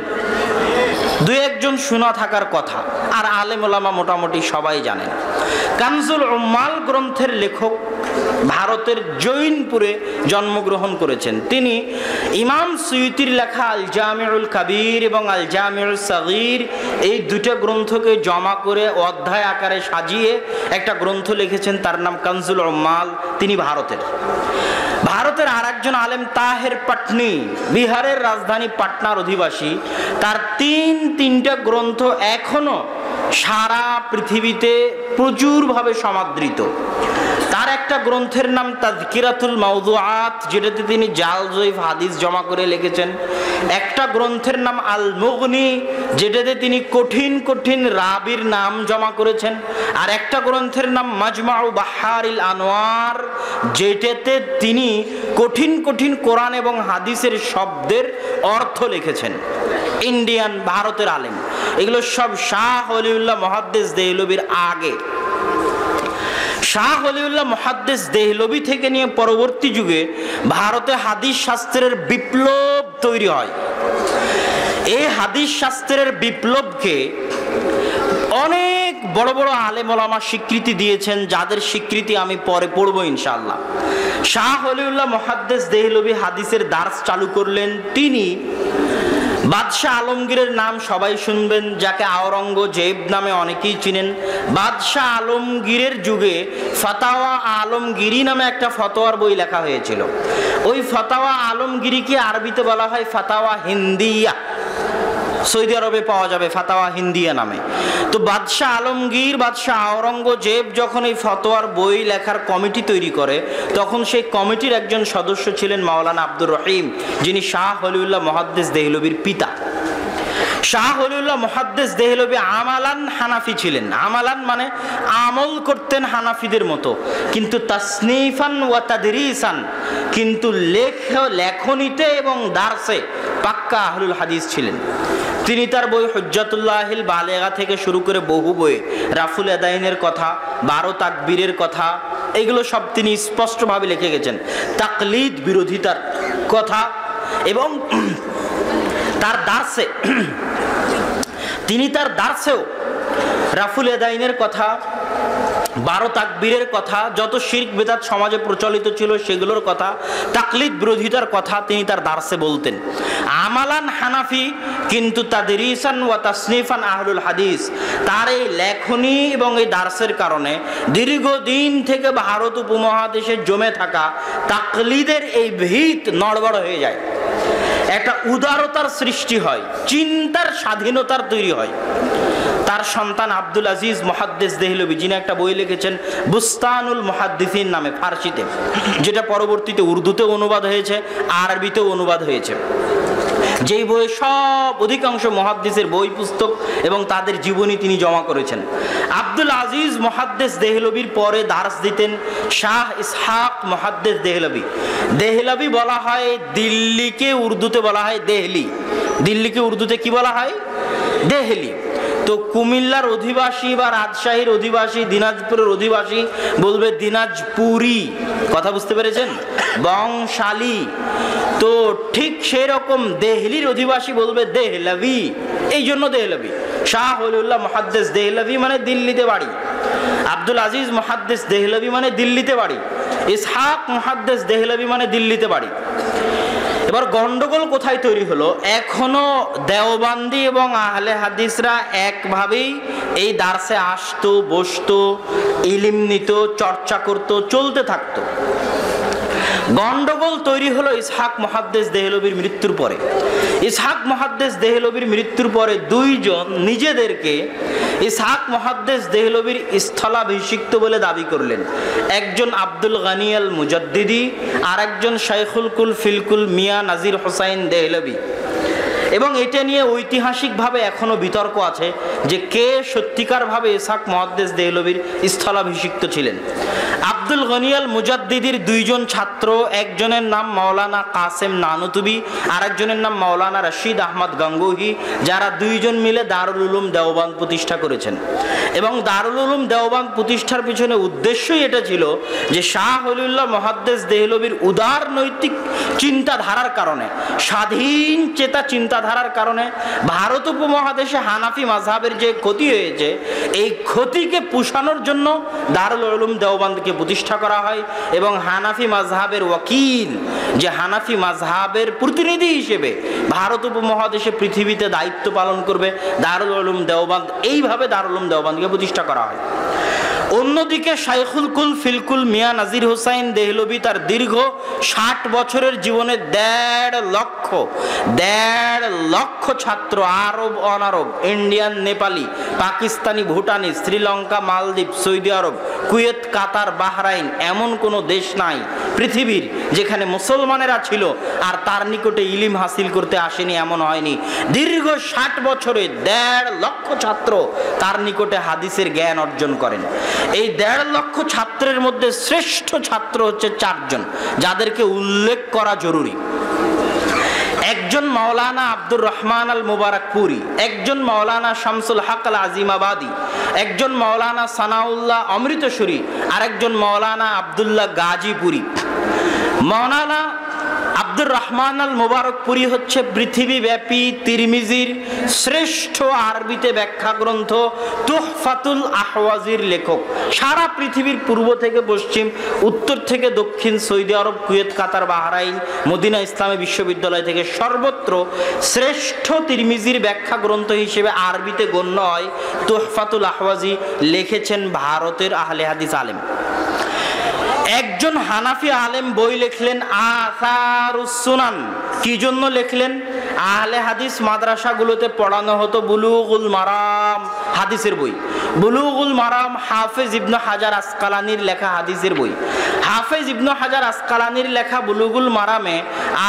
দুই একজন শোনা থাকার কথা, আর আলেম ওলামা মোটামুটি সবাই জানেন। কানজুল উম্মাল গ্রন্থের লেখক ভারতের জৈনপুরে জন্মগ্রহণ করেছেন। তিনি ইমাম সুয়ুতির লেখা আল জামিউল কাবীর এবং আল জামিউল সাগীর এই দুটো গ্রন্থকে জমা করে অধ্যায় আকারে সাজিয়ে একটা গ্রন্থ লিখেছেন, তার নাম কানজুল উম্মাল। তিনি ভারতের আর একজন আলেম তাহের পাটনি, বিহারের রাজধানী পাটনার অধিবাসী। তার তিনটা গ্রন্থ এখনো সারা পৃথিবীতে প্রচুরভাবে সমাদৃত। তার একটা গ্রন্থের নাম তাযকিরাতুল মাওদুআত, যেটাতে তিনি জাল জয়ীফ হাদিস জমা করে লিখেছেন। একটা গ্রন্থের নাম আল মুগনি, যেটাতে তিনি কঠিন কঠিন রাবির নাম জমা করেছেন। আর একটা গ্রন্থের নাম মাজমাউ বাহারিল আনোয়ার, যেটাতে তিনি কঠিন কঠিন কোরআন এবং হাদিসের শব্দের অর্থ লিখেছেন। ইন্ডিয়ান, ভারতের আলেম। এগুলো সব শাহ ওলিউল্লাহ মুহাদ্দিস দেহলভির আগে। শাহ ওলিউল্লাহ মুহাদ্দিস দেহলভি থেকে নিয়ে পরবর্তী যুগে ভারতে হাদিস শাস্ত্রের বিপ্লব তৈরি হয়। এই হাদিস শাস্ত্রের বিপ্লবকে অনেক বড় বড় আলেম ওলামা স্বীকৃতি দিয়েছেন, যাদের স্বীকৃতি আমি পরে পড়বো ইনশাআল্লাহ। শাহ ওলিউল্লাহ মুহাদ্দিস দেহলভি হাদিসের দার্স চালু করলেন। তিনি বাদশাহ আলমগীরের নাম সবাই শুনবেন, যাকে আওরঙ্গজেব নামে অনেকেই চিনেন। বাদশাহ আলমগীরের যুগে ফাতাওয়া আলমগীরি নামে একটা ফতোয়ার বই লেখা হয়েছিল। ওই ফাতাওয়া আলমগীরিকে আরবিতে বলা হয় ফাতাওয়া হিন্দিয়া। সৌদি আরবে পাওয়া যাবে ফাতাওয়া হিন্দিয়া নামে। তো বাদশাহ আলমগীর, বাদশাহ আওরঙ্গজেব যখন এই ফতোয়ার বই লেখার কমিটি তৈরি করে, তখন সেই কমিটির একজন সদস্য ছিলেন মাওলানা আব্দুর রহিম, যিনি শাহ ওলিউল্লাহ মুহাদ্দিস দেহলভির পিতা। শাহ ওলিউল্লাহ মুহাদ্দিস দেহলভি আমালান হানাফি ছিলেন। আমালান মানে আমল করতেন হানাফিদের মতো, কিন্তু তাসনিফান ওয়া তাদরিসান, কিন্তু লেখনীতে এবং দার্সে পাক্কা আহলুল হাদিস ছিলেন। তিনি তার বই হুজ্জাতুল্লাহিল বালেগা থেকে শুরু করে বহু বইয়ে রাফুল আদাইনের কথা, 12 তাকবীরের কথা, এগুলো সব তিনি স্পষ্টভাবে লিখে গেছেন। তাকলিদ বিরোধিতার কথা এবং তার দার্সে তিনি তার দার্সেও রাফুল আদাইনের কথা, 12 তাকবীরের কথা, যত শিরক বিদআত সমাজে প্রচলিত ছিল সেগুলোর কথা, তাকলিদ বিরোধিতার কথা তিনি তার দার্সে বলতেন। আমালান হানাফি, কিন্তু তাদরিসান ওয়া তাসনিফান আহলুল হাদিস। তার এই লেখনী এবং এই দার্সের কারণে দীর্ঘদিন থেকে ভারত উপমহাদেশে জমে থাকা তাকলিদের এই ভিত নড়বড় হয়ে যায়। একটা উদারতার সৃষ্টি হয়, চিন্তার স্বাধীনতার তৈরি হয়। তার সন্তান আব্দুল আজিজ মুহাদ্দিস দেহলভি, যিনি একটা বই লিখেছেন বুস্তানুল মুহাদ্দিসিন নামে ফার্সিতে, যেটা পরবর্তীতে উর্দুতে অনুবাদ হয়েছে, আরবিতেও অনুবাদ হয়েছে। যেই বইয়ে সব অধিকাংশ মুহাদ্দিসের বই পুস্তক এবং তাদের জীবনী তিনি জমা করেছেন। আব্দুল আজিজ মুহাদ্দিস দেহলভির পরে দার্স দিতেন শাহ ইসহাক মুহাদ্দিস দেহলভি। দেহলভি বলা হয় দিল্লিকে, উর্দুতে বলা হয় দেহলি। দিল্লিকে উর্দুতে কি বলা হয়? দেহলি। তো কুমিল্লার অধিবাসী বা রাজশাহীর অধিবাসী, দিনাজপুরের অধিবাসী বলবে দিনাজপুরি। কথা বুঝতে পেরেছেন? বংশালী। তো ঠিক সেই রকম দেহলির অধিবাসী বলবে দেহলভি, এই জন্য দেহলভি। শাহ ওলিউল্লাহ মুহাদ্দিস দেহলভি মানে দিল্লিতে বাড়ি, আব্দুল আজিজ মুহাদ্দিস দেহলভি মানে দিল্লিতে বাড়ি, ইসহাক মুহাদ্দিস দেহলভি মানে দিল্লিতে বাড়ি। এবার গন্ডগোল কোথায় তৈরি হলো? এখনো দেওবান্দি এবং আহলে হাদিসরা একভাবেই এই দার্সে আসতো, বসতো, ইলম নিত, চর্চা করত, চলতে থাকতো। গন্ডগোল তৈরি হলো ইসহাক মুহাদ্দিস দেহলভির মৃত্যুর পরে। ইসহাক মুহাদ্দিস দেহলভির মৃত্যুর পরে দুইজন নিজেদেরকে ইসহাক মুহাদ্দিস দেহলভির স্থলাভিষিক্ত বলে দাবি করলেন। একজন আব্দুল গনি আল মুজাদ্দিদি, আর একজন শাইখুল কুল ফিলকুল মিয়া নাজির হোসাইন দেহলভি। এবং এটা নিয়ে ঐতিহাসিকভাবে এখনো বিতর্ক আছে যে কে সত্যিকারভাবে ইসহাক মুহাদ্দিস দেহলভির স্থলাভিষিক্ত ছিলেন। আব্দুল গনি আল মুজাদ্দিদির দুইজন ছাত্র, একজনের নাম মাওলানা কাসেম নানুতুবি, আর একজনের নাম মাওলানা রশিদ আহমদ গঙ্গোহী, যারা দুইজন মিলে দারুল উলুম দেওবান্দ প্রতিষ্ঠা করেছেন। এবং দারুল উলুম দেওবান্দ প্রতিষ্ঠার পিছনে উদ্দেশ্যই এটা ছিল যে শাহ ওলিউল্লাহ মুহাদ্দিস দেহলভির উদার নৈতিক চিন্তাধারার কারণে, স্বাধীন চেতা চিন্তাধারার কারণে ভারত উপমহাদেশে হানাফি মাযহাবের যে ক্ষতি হয়েছে, এই ক্ষতিকে পুষানোর জন্য দারুল উলুম দেওবন্দকে প্রতিষ্ঠা করা হয় এবং হানাফি মাযহাবের ওয়াকিল, যে হানাফি মাযহাবের প্রতিনিধি হিসেবে ভারত উপমহাদেশে পৃথিবীতে দায়িত্ব পালন করবে দারুল উলুম দেওবন্দ, এইভাবে দারুল উলুম দেওবন্দকে প্রতিষ্ঠা করা হয়। অন্যদিকে শাইখুল কুল ফিলকুল মিয়া নাজির হুসাইন দেহলভী তার দীর্ঘ 60 বছরের জীবনে 1.5 লক্ষ ছাত্র, আরব অনারব, ইন্ডিয়ান, নেপালি, পাকিস্তানি, ভুটানি, শ্রীলঙ্কা, মালদ্বীপ, সৌদি আরব, কুয়েত, কাতার, বাহরাইন, এমন কোনো দেশ নাই পৃথিবীর যেখানে মুসলমানেরা ছিল আর তার নিকটে ইলিম হাসিল করতে আসেনি, এমন হয়নি। দীর্ঘ 60 বছরে 1.5 লক্ষ ছাত্র তার নিকটে হাদিসের জ্ঞান অর্জন করেন। এই 1.5 লক্ষ ছাত্রের মধ্যে শ্রেষ্ঠ ছাত্র হচ্ছে 4 জন, যাদেরকে উল্লেখ করা জরুরি। একজন মাওলানা আব্দুর রহমান আল মুবারকপুরি, একজন মাওলানা শামসুল হক আল আজিমাবাদী, একজন মাওলানা সানাউল্লাহ অমৃতসরী, আরেকজন মাওলানা আব্দুল্লাহ গাজীপুরি। মাওলানা আব্দুর রহমান আল মুবারকপুরি হচ্ছে পৃথিবীব্যাপী তিরমিজির শ্রেষ্ঠ আরবিতে ব্যাখ্যা গ্রন্থ তুহফাতুল আহওয়াজির লেখক। সারা পৃথিবীর পূর্ব থেকে পশ্চিম, উত্তর থেকে দক্ষিণ, সৌদি আরব, কুয়েত, কাতার, বাহরাইন, মদিনা ইসলামী বিশ্ববিদ্যালয় থেকে সর্বত্র শ্রেষ্ঠ তিরমিজির ব্যাখ্যা গ্রন্থ হিসেবে আরবিতে গণ্য হয় তুহফাতুল আহওয়াজি, লিখেছেন ভারতের আহলে হাদিস আলেম। একজন হানাফি আলেম বই লিখলেন আসারুস সুনান। কি জন্য লিখলেন? আহলে হাদিস মাদ্রাসাগুলোতে পড়ানো হতো বুলুগুল মারাম, হাদিসের বই। বুলুগুল মারাম হাফেজ ইবনে হাজার আসকালানির লেখা হাদিসের বই। হাফেজ ইবনে হাজার আসকালানির লেখা বুলুগুল মারামে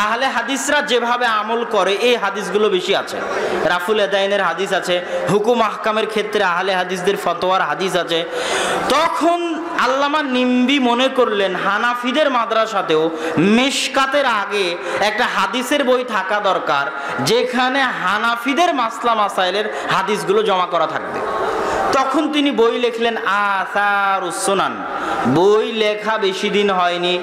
আহলে হাদিসরা যেভাবে আমল করে এই হাদিসগুলো বেশি আছে। রাফুল এদাইনের হাদিস আছে, হুকুম আহকামের ক্ষেত্রে আহলে হাদিসদের ফতোয়ার হাদিস আছে। তখন আল্লামা নিম্বি মনে করলেন হানাফিদের মাদ্রাসাতেও মিশকাতের আগে একটা হাদিসের বই থাকা দরকার, যেখানে হানাফিদের মাসলা মাসাইলের হাদিসগুলো জমা করা থাকবে। তখন তিনি বই লিখলেন আসারুস সুনান। বই লেখা বেশি দিন হয়নি,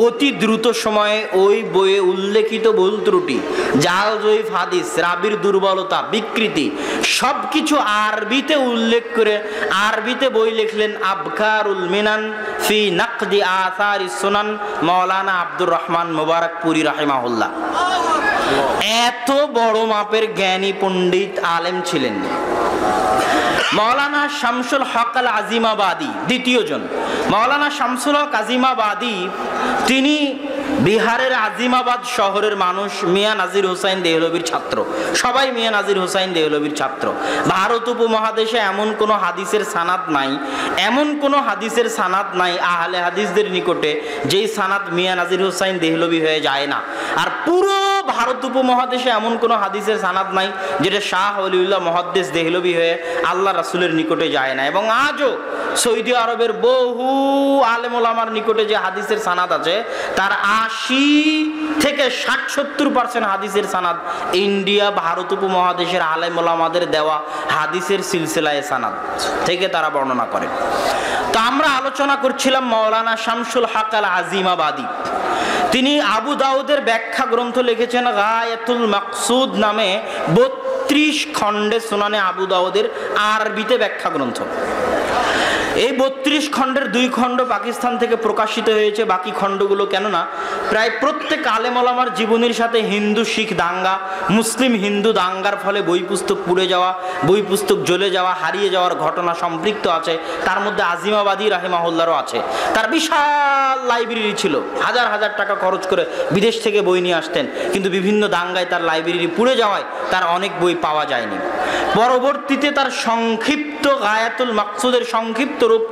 অতি দ্রুত সময়ে ওই বইয়ে উল্লেখিত ভুল ত্রুটি, জাল জয়ীফ হাদিস, রাবির দুর্বলতা, বিকৃতি সবকিছু আরবিতে উল্লেখ করে আরবিতে বই লিখলেন আবকারুল মিনান ফি নাকদি আসারিস সুনান, মাওলানা আব্দুর রহমান মুবারকপুরি রাহিমাহুল্লাহ। এত বড় মাপের জ্ঞানী পণ্ডিত আলেম ছিলেন। মাওলানা শামসুল হক আল আজিমাবাদী দ্বিতীয় জন। মাওলানা শামসুল হক আজিমাবাদী তিনি বিহারের আজিমাবাদ শহরের মানুষ, মিয়া নাজির হুসাইন দেহলভীর ছাত্র। সবাই মিয়া নাজির হুসাইন দেহলভীর ছাত্র। ভারত উপমহাদেশে এমন কোনো হাদিসের সানাদ নাই, এমন কোনো হাদিসের সানাদ নাই আহলে হাদিসদের নিকটে যেই সানাদ মিয়া নাজির হুসাইন দেহলভী হয়ে যায় না। আর পুরো ভারত উপমহাদেশে এমন কোনো হাদিসের সানাদ নাই যেটা শাহ ওলিউল্লাহ মুহাদ্দিস দেহলভী হয়ে আল্লাহ রাসূলের নিকটে যায় না। এবং আজও সৌদি আরবের বহু আলেম ওলামার নিকটে যে হাদিসের সানাদ আছে তার 80 থেকে 60-70% হাদিসের সানাদ ইন্ডিয়া, ভারত উপমহাদেশের আলেম ওলামাদের দেওয়া হাদিসের সিলসিলায়ে সানাদ থেকে তারা বর্ণনা করে। তো আমরা আলোচনা করছিলাম মাওলানা শামসুল হক আল আজিমাবাদী। তিনি আবু দাউদের ব্যাখ্যা গ্রন্থ লিখেছেন গায়াতুল মাকসুদ নামে 32 খণ্ডে সুনানে আবু দাউদের আরবিতে ব্যাখ্যা গ্রন্থ। এই 32 খণ্ডের 2 খণ্ড পাকিস্তান থেকে প্রকাশিত হয়েছে, বাকি খণ্ডগুলো কেননা প্রায় প্রত্যেক আলেম ওলামার জীবনের সাথে হিন্দু শিখ দাঙ্গা, মুসলিম হিন্দু দাঙ্গার ফলে বই পুস্তক পুড়ে যাওয়া, বই পুস্তক জ্বলে যাওয়া, হারিয়ে যাওয়ার ঘটনা সম্পৃক্ত আছে। তার মধ্যে আজিমাবাদী রাহিমাহুল্লাহরও আছে। তার বিশাল লাইব্রেরি ছিল, হাজার হাজার টাকা খরচ করে বিদেশ থেকে বই নিয়ে আসতেন, কিন্তু বিভিন্ন দাঙ্গায় তার লাইব্রেরি পুড়ে যাওয়ায় তার অনেক বই পাওয়া যায়নি। পরবর্তীতে তার সংক্ষিপ্ত গায়াতুল মাকসুদের সংক্ষিপ্ত রূপ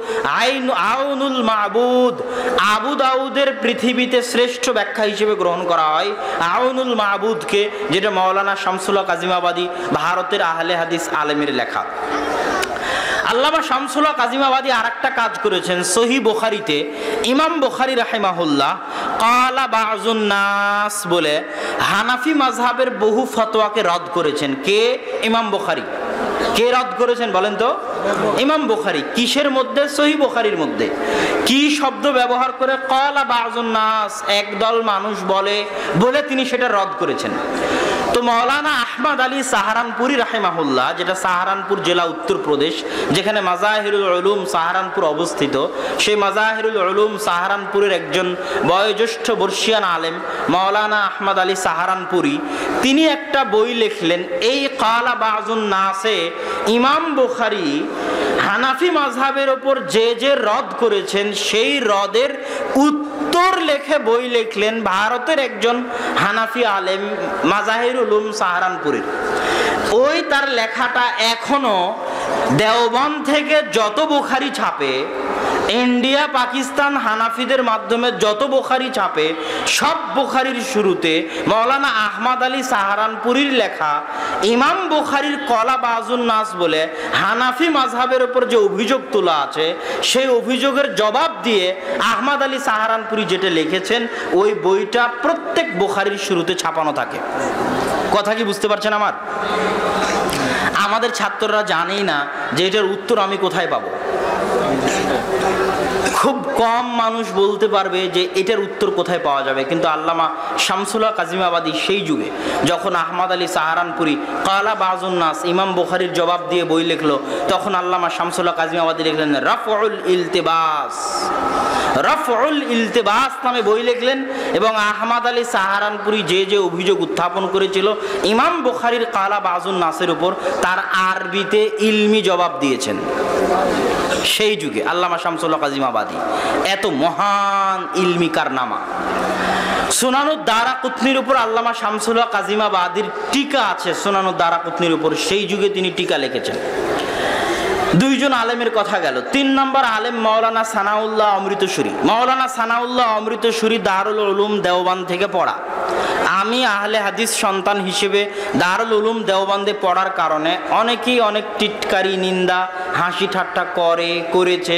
আউনুল মাবুদ, আবু দাউদের পৃথিবীতে শ্রেষ্ঠ ব্যাখ্যা হিসেবে গ্রহণ করা হয় আউনুল মাবুদকে, যেটা মাওলানা শামসুল হক আজিমাবাদী ভারতের আহলে হাদিস আলেমের লেখা। আল্লামা শামসুল হক আজিমাবাদী আরেকটা কাজ করেছেন। সহিহ বুখারীতে ইমাম বুখারী রাহিমাহুল্লাহ ক্বালা বাযুন নাস বলে হানাফি মাযহাবের বহু ফতোয়াকে রদ করেছেন। কে? ইমাম বুখারী। কে রদ করেছেন বলেন তো? ইমাম বুখারী। কিসের মধ্যে? সহিহ বুখারীর মধ্যে। কি শব্দ ব্যবহার করে? ক্বালা বাযুন নাস, একদল মানুষ বলে তিনি সেটা রদ করেছেন। তো মাওলানা আহমদ আলী সাহারানপুরি রাহিমাহুল্লাহ, যেটা সাহারানপুর জেলা উত্তরপ্রদেশ, যেখানে মাজাহিরুল উলুম সাহারানপুর অবস্থিত, সেই মাজাহিরুল উলুম সাহারানপুরের একজন বয়োজ্যেষ্ঠ বর্ষিয়ান আলেম মাওলানা আহমদ আলী সাহারানপুরি, তিনি একটা বই লিখলেন, এই কালা বাজুন নাসে ইমাম বুখারী হানাফি মাযহাবের ওপর যে রদ করেছেন সেই রদের উত্তর লেখে বই লিখলেন ভারতের একজন হানাফি আলেম মাজাহিরুল উলুম সাহারানপুরের। ওই তার লেখাটা এখনো দেওবন্দ থেকে যত বুখারী ছাপে, ইন্ডিয়া পাকিস্তান হানাফিদের মাধ্যমে যত বুখারী ছাপে, সব বুখারীর শুরুতে মাওলানা আহমদ আলী সাহারানপুরীর লেখা ইমাম বুখারীর কলা বাজুন নাস বলে হানাফি মাযহাবের উপর যে অভিযোগ তোলা আছে, সেই অভিযোগের জবাব দিয়ে আহমদ আলী সাহারানপুরী যেটা লিখেছেন, ওই বইটা প্রত্যেক বুখারীর শুরুতে ছাপানো থাকে। কথা কি বুঝতে পারছেন আমার? আমাদের ছাত্ররা জানেই না যে এটার উত্তর আমি কোথায় পাবো। খুব কম মানুষ বলতে পারবে যে এটার উত্তর কোথায় পাওয়া যাবে, কিন্তু আল্লামা শামসুল হক কাজিমাবাদী সেই যুগে যখন আহমদ আলী সাহারানপুরী কালা বাজুন নাস ইমাম বুখারীর জবাব দিয়ে বই লিখলো, তখন আল্লামা শামসুল হক কাজিমাবাদী লিখলেন রাফউল ইলতিবাস, রাফউল ইলতিবাস নামে বই লিখলেন। এবং আহমদ আলী সাহারানপুরী যে অভিযোগ উত্থাপন করেছিল ইমাম বুখারীর কালা বাজুন নাসের উপর, তার আরবিতে ইলমি জবাব দিয়েছেন সেই যুগে আল্লামা শামসুল হক কাজিমাবাদী। এত মহান ইলমি কারনামা। সুনানুদ দারাকুতনির উপর আল্লামা শামসুল হক কাজিমাবাদীর টিকা আছে, সুনানুদ দারাকুতনির উপর, সেই যুগে তিনি টিকা লিখেছেন। দুইজন আলেমের কথা গেল। 3 নম্বর আলেম মাওলানা সানাউল্লাহ অমৃতসুরি। মাওলানা সানাউল্লাহ অমৃতসুরি দারুল উলুম দেওবন্দ থেকে পড়া। আমি আহলে হাদিস সন্তান হিসেবে দারুল উলুম দেওবন্দে পড়ার কারণে অনেকেই অনেক টিটকারি, নিন্দা, হাসি ঠাট্টা করেছে,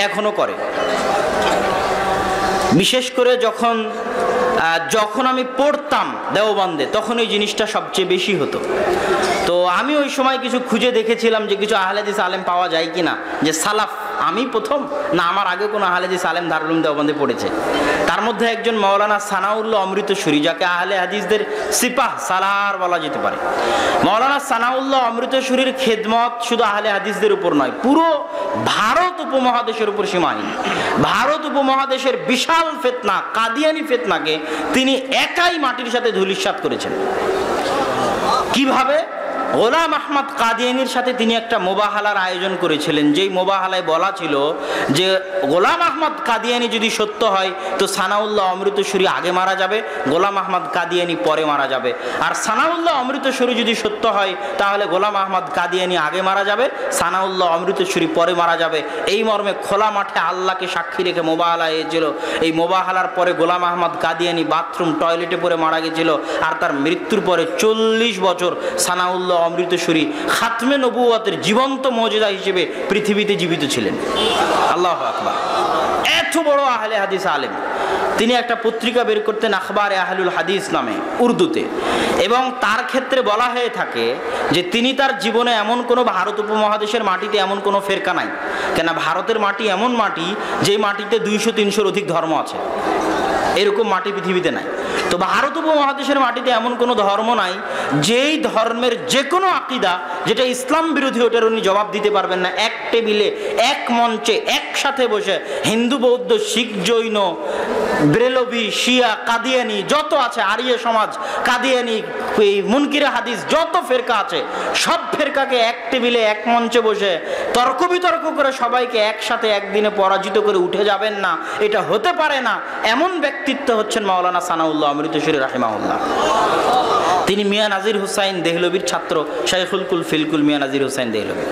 এখনো করে। বিশেষ করে যখন আমি পড়তাম দেওবন্দে, তখন এই জিনিসটা সবচেয়ে বেশি হতো। তো আমি ওই সময় কিছু খুঁজে দেখেছিলাম যে কিছু আহলে হাদিস আলেম পাওয়া যায় কিনা, যে সালাফ, আমি প্রথম না আমার আগে কোনো আহলে হাদিস আলেম দারুল উলুম দেওবন্দে পড়েছে। তার মধ্যে একজন মাওলানা সানাউল্লাহ অমৃতসুরি, যাকে আহলে হাদিসদের সিপাহ সালার বলা যেতে পারে। মাওলানা সানাউল্লাহ অমৃতসুরির খেদমত শুধু আহলে হাদিসদের উপর নয়, পুরো ভারত উপমহাদেশের উপর সীমাহীন। ভারত উপমহাদেশের বিশাল ফিতনা, কাদিয়ানি ফিতনাকে তিনি একাই মাটির সাথে ধূলিসাৎ করেছেন। কিভাবে? গোলাম আহমদ কাদিয়ানির সাথে তিনি একটা মোবাহালার আয়োজন করেছিলেন, যেই মোবাহালায় বলা ছিল যে গোলাম আহমদ কাদিয়ানি যদি সত্য হয় তো সানাউল্লাহ অমৃতসুরি আগে মারা যাবে, গোলাম আহমদ কাদিয়ানি পরে মারা যাবে। আর সানাউল্লাহ অমৃতসুরি যদি সত্য হয় তাহলে গোলাম আহমদ কাদিয়ানি আগে মারা যাবে, সানাউল্লাহ অমৃতসুরি পরে মারা যাবে। এই মর্মে খোলা মাঠে আল্লাহকে সাক্ষী রেখে মোবাহালা হয়েছিল। এই মোবাহালার পরে গোলাম আহমদ কাদিয়ানি বাথরুম টয়লেটে পড়ে মারা গেছিল। আর তার মৃত্যুর পরে 40 বছর সানাউল্লাহ অমৃতসুরি খাতমে নবুয়তের জীবন্ত মুজিজা হিসেবে পৃথিবীতে জীবিত ছিলেন। আল্লাহু আকবার। এত বড় আহলে হাদিস আলেম। তিনি একটা পত্রিকা বের করতেন আখবারে আহলুল হাদিস নামে, উর্দুতে। এবং তার ক্ষেত্রে বলা হয়ে থাকে যে তিনি তার জীবনে এমন কোনো, ভারত উপমহাদেশের মাটিতে এমন কোনো ফেরকা নাই, কেন ভারতের মাটি এমন মাটি যে মাটিতে 200-300-র অধিক ধর্ম আছে, এরকম মাটি পৃথিবীতে নাই। তো ভারত উপমহাদেশের মাটিতে এমন কোনো ধর্ম নাই যেই ধর্মের যে কোনো আকিদা যেটা ইসলাম বিরোধী, ওটার উনি জবাব দিতে পারবেন না। এক টেবিলে, এক মঞ্চে, একসাথে বসে হিন্দু, বৌদ্ধ, শিখ, জৈন, ব্রেলভি, শিয়া, কাদিয়ানি যত আছে, আরিয়া সমাজ, কাদিয়ানি, মুনকিরে হাদিস যত ফেরকা আছে, সব ফেরকাকে এক টেবিলে, এক মঞ্চে বসে তর্ক বিতর্ক করে সবাইকে একসাথে একদিনে পরাজিত করে উঠে যাবেন না, এটা হতে পারে না। এমন ব্যক্তিত্ব হচ্ছেন মাওলানা সানাউল্লাহ অমৃতসুরি রাহিমাহুল্লাহ। তিনি মিয়া নাজির হুসাইন দেহলভির ছাত্র, শাইখুল কুল ফিলকুল মিয়া নাজির হুসাইন দেহলভি।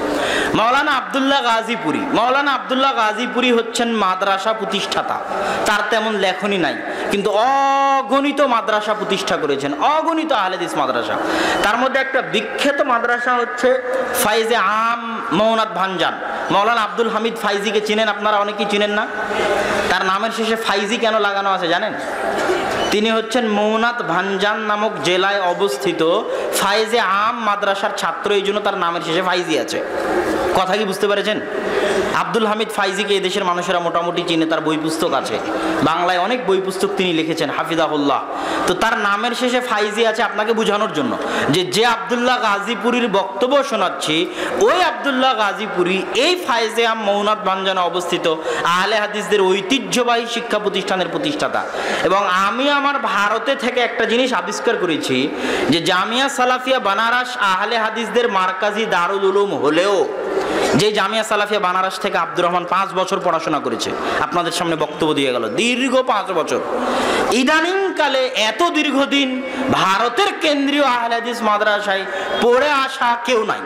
মাওলানা আব্দুল্লাহ গাজীপুরি। মাওলানা আব্দুল্লাহ গাজীপুরি হচ্ছেন মাদ্রাসা প্রতিষ্ঠাতা। তার তেমন লেখনী নাই, কিন্তু অগণিত মাদ্রাসা প্রতিষ্ঠা করেছেন, অগণিত আহলে হাদিস মাদ্রাসা। তার মধ্যে একটা বিখ্যাত মাদ্রাসা হচ্ছে ফাইজে আম মৌনাদ ভাঞ্জান। মাওলানা আব্দুল হামিদ ফাইজিকে চিনেন আপনারা? অনেকেই চিনেন না। তার নামের শেষে ফাইজি কেন লাগানো আছে জানেন? তিনি হচ্ছেন মৌনাত ভাঞ্জান নামক জেলায় অবস্থিত ফাইজে আম মাদ্রাসার ছাত্র, এই জন্য তার নামের শেষে ফাইজি আছে। কথা কি বুঝতে পেরেছেন? আব্দুল হামিদ ফাইজিকে এদেশের মানুষেরা মোটামুটি চিনে, তার বই পুস্তক আছে, বাংলায় অনেক বই পুস্তক তিনি লিখেছেন হাফিজাহুল্লাহ। তো তার নামের শেষে ফাইজি আছে আপনাকে বোঝানোর জন্য যে আব্দুল্লাহ গাজীপুরীর বক্তব্য শোনাচ্ছি, ওই আব্দুল্লাহ গাজীপুরী এই ফায়েজে আম মৌনাদ ভাঞ্জানে অবস্থিত আহলে হাদিসদের ঐতিহ্যবাহী শিক্ষা প্রতিষ্ঠানের প্রতিষ্ঠাতা। এবং আমি আমার ভারতে থেকে একটা জিনিস আবিষ্কার করেছি যে জামিয়া সালাফিয়া বানারস আহলে হাদিসদের মারকাজি দারুল উলুম হলেও যে জামিয়া সালাফিয়া বানারস থেকে আব্দুর রহমান 5 বছর পড়াশোনা করেছে, আপনাদের সামনে বক্তব্য দিয়ে গেল, দীর্ঘ 5 বছর। ইদানিংকালে এত দীর্ঘদিন ভারতের কেন্দ্রীয় আহলে হাদিস মাদ্রাসায় পড়ে আসা কেউ নাই,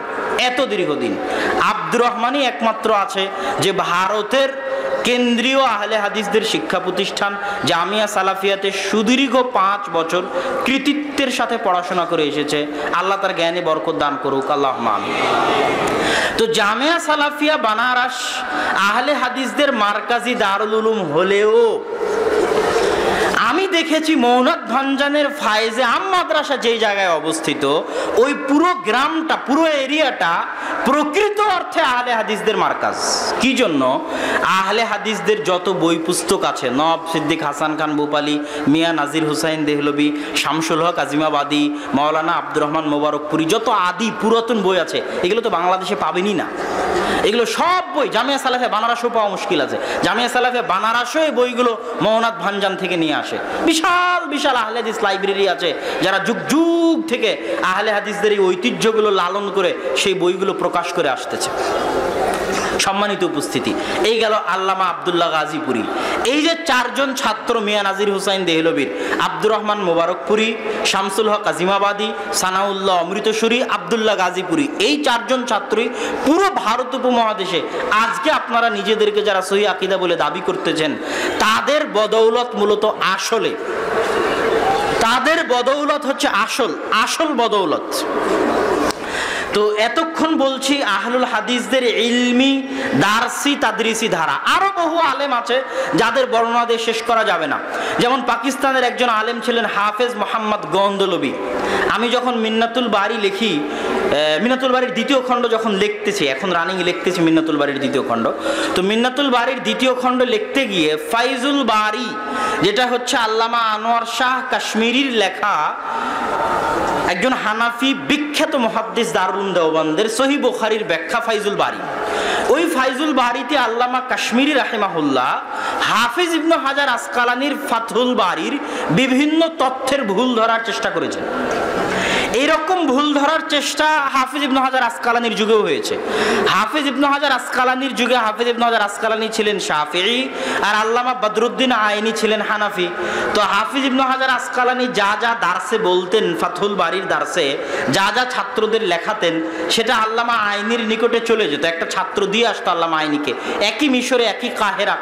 এত দীর্ঘদিন আব্দুর রহমানই একমাত্র আছে যে ভারতের কেন্দ্রীয় আহলে হাদিসদের শিক্ষা প্রতিষ্ঠান জামিয়া সালাফিয়াতে সুদীর্ঘ 5 বছর কৃতিত্বের সাথে পড়াশোনা করে এসেছে। আল্লাহ তার জ্ঞানে বরকত দান করুক, আল্লাহুম্মা আমিন। তো জামিয়া সালাফিয়া বানারস আহলে হাদিসদের মারকাজি দারুল উলুম হলেও আমি দেখেছি মৌনাদ ভাঞ্জানের ফায়েজে আম মাদ্রাসা যেই জায়গায় অবস্থিত, ওই পুরো গ্রামটা, পুরো এরিয়াটা প্রকৃত অর্থে আহলে হাদিসদের মারকাজ। কি জন্য? আহলে হাদিসদের যত বই পুস্তক আছে, নওয়াব সিদ্দিক হাসান খান ভূপালী, মিয়া নাজির হুসাইন দেহলভী, শামসুল হক আজিমাবাদী, মাওলানা আব্দুর রহমান মোবারকপুরি, যত আদি পুরাতন বই আছে এগুলো তো বাংলাদেশে পাবেনই না। এগুলো সব বই জামিয়া সালাফিয়া বানারসও পাওয়া মুশকিল আছে। জামিয়া সালাফিয়া বানারসও এই বইগুলো মৌনাদ ভাঞ্জান থেকে নিয়ে আসে। বিশাল বিশাল আহলে হাদিস লাইব্রেরি আছে, যারা যুগ যুগ থেকে আহলে হাদিসদের এই ঐতিহ্যগুলো লালন করে সেই বইগুলো প্রকাশ করে আসতেছে। সম্মানিত উপস্থিতি, এই গেল আল্লামা আব্দুল্লাহ গাজীপুরী। এই যে 4 জন ছাত্র, মিয়া নাজির হুসাইন দেহলভীর, আব্দুর রহমান মোবারকপুরি, শামসুল হক আজিমাবাদী, সানাউল্লাহ অমৃতসরী, আব্দুল্লাহ গাজীপুরী, এই 4 জন ছাত্রই পুরো ভারত উপমহাদেশে আজকে আপনারা নিজেদেরকে যারা সহি আকীদা বলে দাবি করতেছেন, তাদের বদৌলত মূলত আসলে, তাদের বদৌলত হচ্ছে আসল বদৌলত। তো এতক্ষণ বলছি আহলুল হাদিসদের ইলমি দারসি তাদরিসি ধারা। আরো বহু আলেম আছে যাদের বর্ণনা দিয়ে শেষ করা যাবে না। যেমন পাকিস্তানের একজন আলেম ছিলেন হাফেজ মোহাম্মদ গন্দলবি। আমি যখন মিন্নাতুল বারি লিখি, মিন্নাতুল বাড়ির 2য় খণ্ড যখন লিখতেছি, এখন রানিং লিখতেছি মিন্নাতুল বাড়ির 2য় খণ্ড, তো মিন্নাতুল বাড়ির 2য় খণ্ড লিখতে গিয়ে ফাইজুল বারি, যেটা হচ্ছে আল্লামা আনোয়ার শাহ কাশ্মীরির লেখা, একজন হানাফি বিখ্যাত মুহাদ্দিস দারুল উলুম দেওবন্দের সহিহ বুখারীর ব্যাখ্যা ফাইজুল বারি, ওই ফাইজুল বারিতে আল্লামা কাশ্মীরি রাহিমাহুল্লাহ হাফিজ ইবনে হাজার আসকালানির ফাথুল বারির বিভিন্ন তথ্যের ভুল ধরার চেষ্টা করেছেন। এইরকম ভুল ধরার চেষ্টা হাফিজ ইবনে হাজার আসকালানির যুগেও হয়েছে। হাফিজ ইবনে হাজার আসকালানির যুগে হাফিজ ইবনে হাজার আসকালানি ছিলেন শাফিঈ আর আল্লামা বদরুদ্দিন আইনি ছিলেন হানাফি। তো হাফিজ ইবনে হাজার আসকালানি যা যা দার্সে বলতেন, ফাথুল বারির দার্সে যা যা ছাত্রদের লেখাতেন, সেটা আল্লামা আইনির নিকটে চলে যেত। একটা ছাত্র দিয়ে আসতো আল্লামা আইনিকে, একই মিশরে একই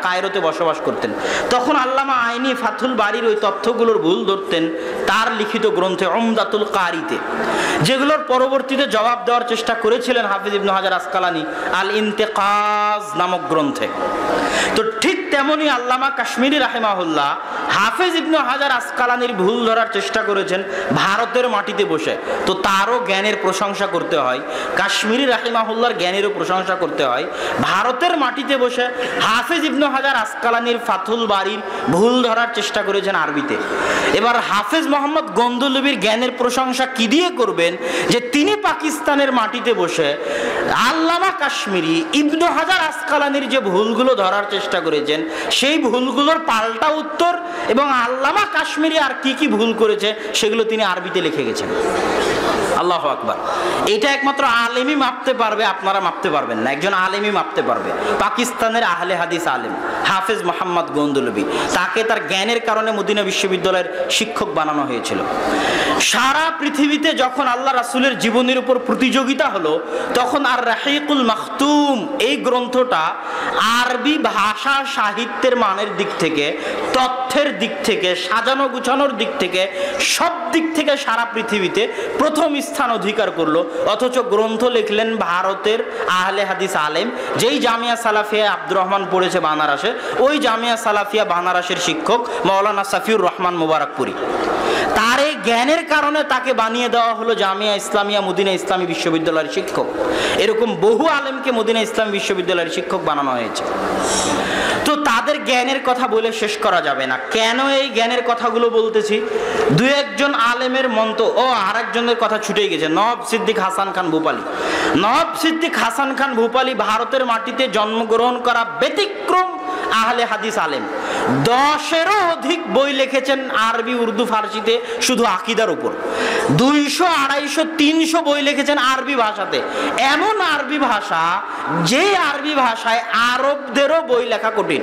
কায়রোতে বসবাস করতেন। তখন আল্লামা আইনি ফাথুল বারির ওই তথ্যগুলোর ভুল ধরতেন তার লিখিত গ্রন্থে উমদাতুল কারিতে, যেগুলোর পরবর্তীতে জবাব দেওয়ার চেষ্টা করেছিলেন হাফিজ ইবনে হাজার আসকালানি আল ইন্তেকাজ নামক গ্রন্থে। তো ঠিক তেমনি আল্লামা কাশ্মীরি রাহিমাহুল্লাহ হাফিজ ইবনে হাজার আসকালানির ভুল ধরার চেষ্টা করেছেন ভারতের মাটিতে বসে। তো তারও জ্ঞানের প্রশংসা করতে হয়, কাশ্মীরি রাহিমাহুল্লাহর জ্ঞানেরও প্রশংসা করতে হয়। ভারতের মাটিতে বসে হাফিজ ইবনে হাজার আসকালানির ফাথুল বারির ভুল ধরার চেষ্টা করেছেন আরবিতে। এবার হাফিজ মোহাম্মদ গন্দলবির জ্ঞানের প্রশংসা কি দিয়ে করবেন যে তিনি পাকিস্তানের মাটিতে বসে আল্লামা কাশ্মীরি ইবনে হাজার আসকালানির যে ভুলগুলো ধরার চেষ্টা করেছেন সেই ভুলগুলোর পাল্টা উত্তর এবং আল্লামা কাশ্মীরি আর কি কি ভুল করেছে সেগুলো তিনি আরবিতে লিখে গেছেন। আল্লাহু আকবার। এটা একমাত্র আলেমই মাপতে পারবে, আপনারা মাপতে পারবেন না। একজন আলেমই মাপতে পারবে। পাকিস্তানের আহলে হাদিস আলেম হাফেজ মোহাম্মদ গন্দলবি, তাকে তার জ্ঞানের কারণে মদিনা বিশ্ববিদ্যালয়ের শিক্ষক বানানো হয়েছিল। সারা পৃথিবীতে যখন আল্লাহ রাসূলের জীবনের উপর প্রতিযোগিতা হলো, তখন আর রাহিকুল মাখতুম এই গ্রন্থটা আরবি ভাষা সাহিত্যের মানের দিক থেকে, তথ্যের দিক থেকে, সাজানো গুছানোর দিক থেকে, সব দিক থেকে সারা পৃথিবীতে প্রথম স্থান অধিকার করলো। অথচ গ্রন্থ লিখলেন ভারতের আহলে হাদিস আলেম, যেই জামিয়া সালাফিয়া আব্দুর রহমান পড়েছে বানারসে, ওই জামিয়া সালাফিয়া বানারসের শিক্ষক মাওলানা সাফিউর রহমান মোবারকপুরি। তার এই জ্ঞানের কারণে তাকে বানিয়ে দেওয়া হলো জামিয়া ইসলামিয়া মদিনা ইসলামী বিশ্ববিদ্যালয়ের শিক্ষক। এরকম বহু আলেমকে মদিনা ইসলামী বিশ্ববিদ্যালয়ের শিক্ষক বানানো হয়েছে। তো তাদের জ্ঞানের কথা বলে শেষ করা যাবে না। কেন এই জ্ঞানের কথাগুলো বলতেছি, দু একজন আলেমের আরেকজনের কথা ছুটে গেছে, নওয়াব সিদ্দিক হাসান খান ভূপালী। নওয়াব সিদ্দিক হাসান খান ভূপালী ভারতের মাটিতে জন্মগ্রহণ করা ব্যতিক্রম আহলে হাদিস আলেম। 10-এরও অধিক বই লিখেছেন আরবি, উর্দু, ফার্সিতে, শুধু আকীদার উপর। 200, 250, 300 বই লিখেছেন আরবি ভাষাতে। এমন আরবি ভাষা, যে আরবি ভাষায় আরবদেরও বই লেখা কঠিন।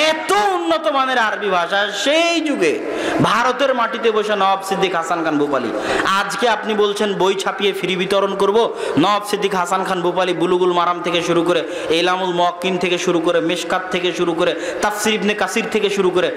এত উন্নত মানের আরবি ভাষা সেই যুগে ভারতের মাটিতে বসে নওয়াব সিদ্দিক হাসান খান ভূপালী। আজকে আপনি বলছেন বই ছাপিয়ে ফ্রি বিতরণ করব। নওয়াব সিদ্দিক হাসান খান ভূপালী বুলুগুল মারাম থেকে শুরু করে, ইলামুল মুওয়াক্কিন থেকে শুরু করে, মিশকাত থেকে শুরু করে, তাফসীর ইবনে কাসির থেকে শুরু করে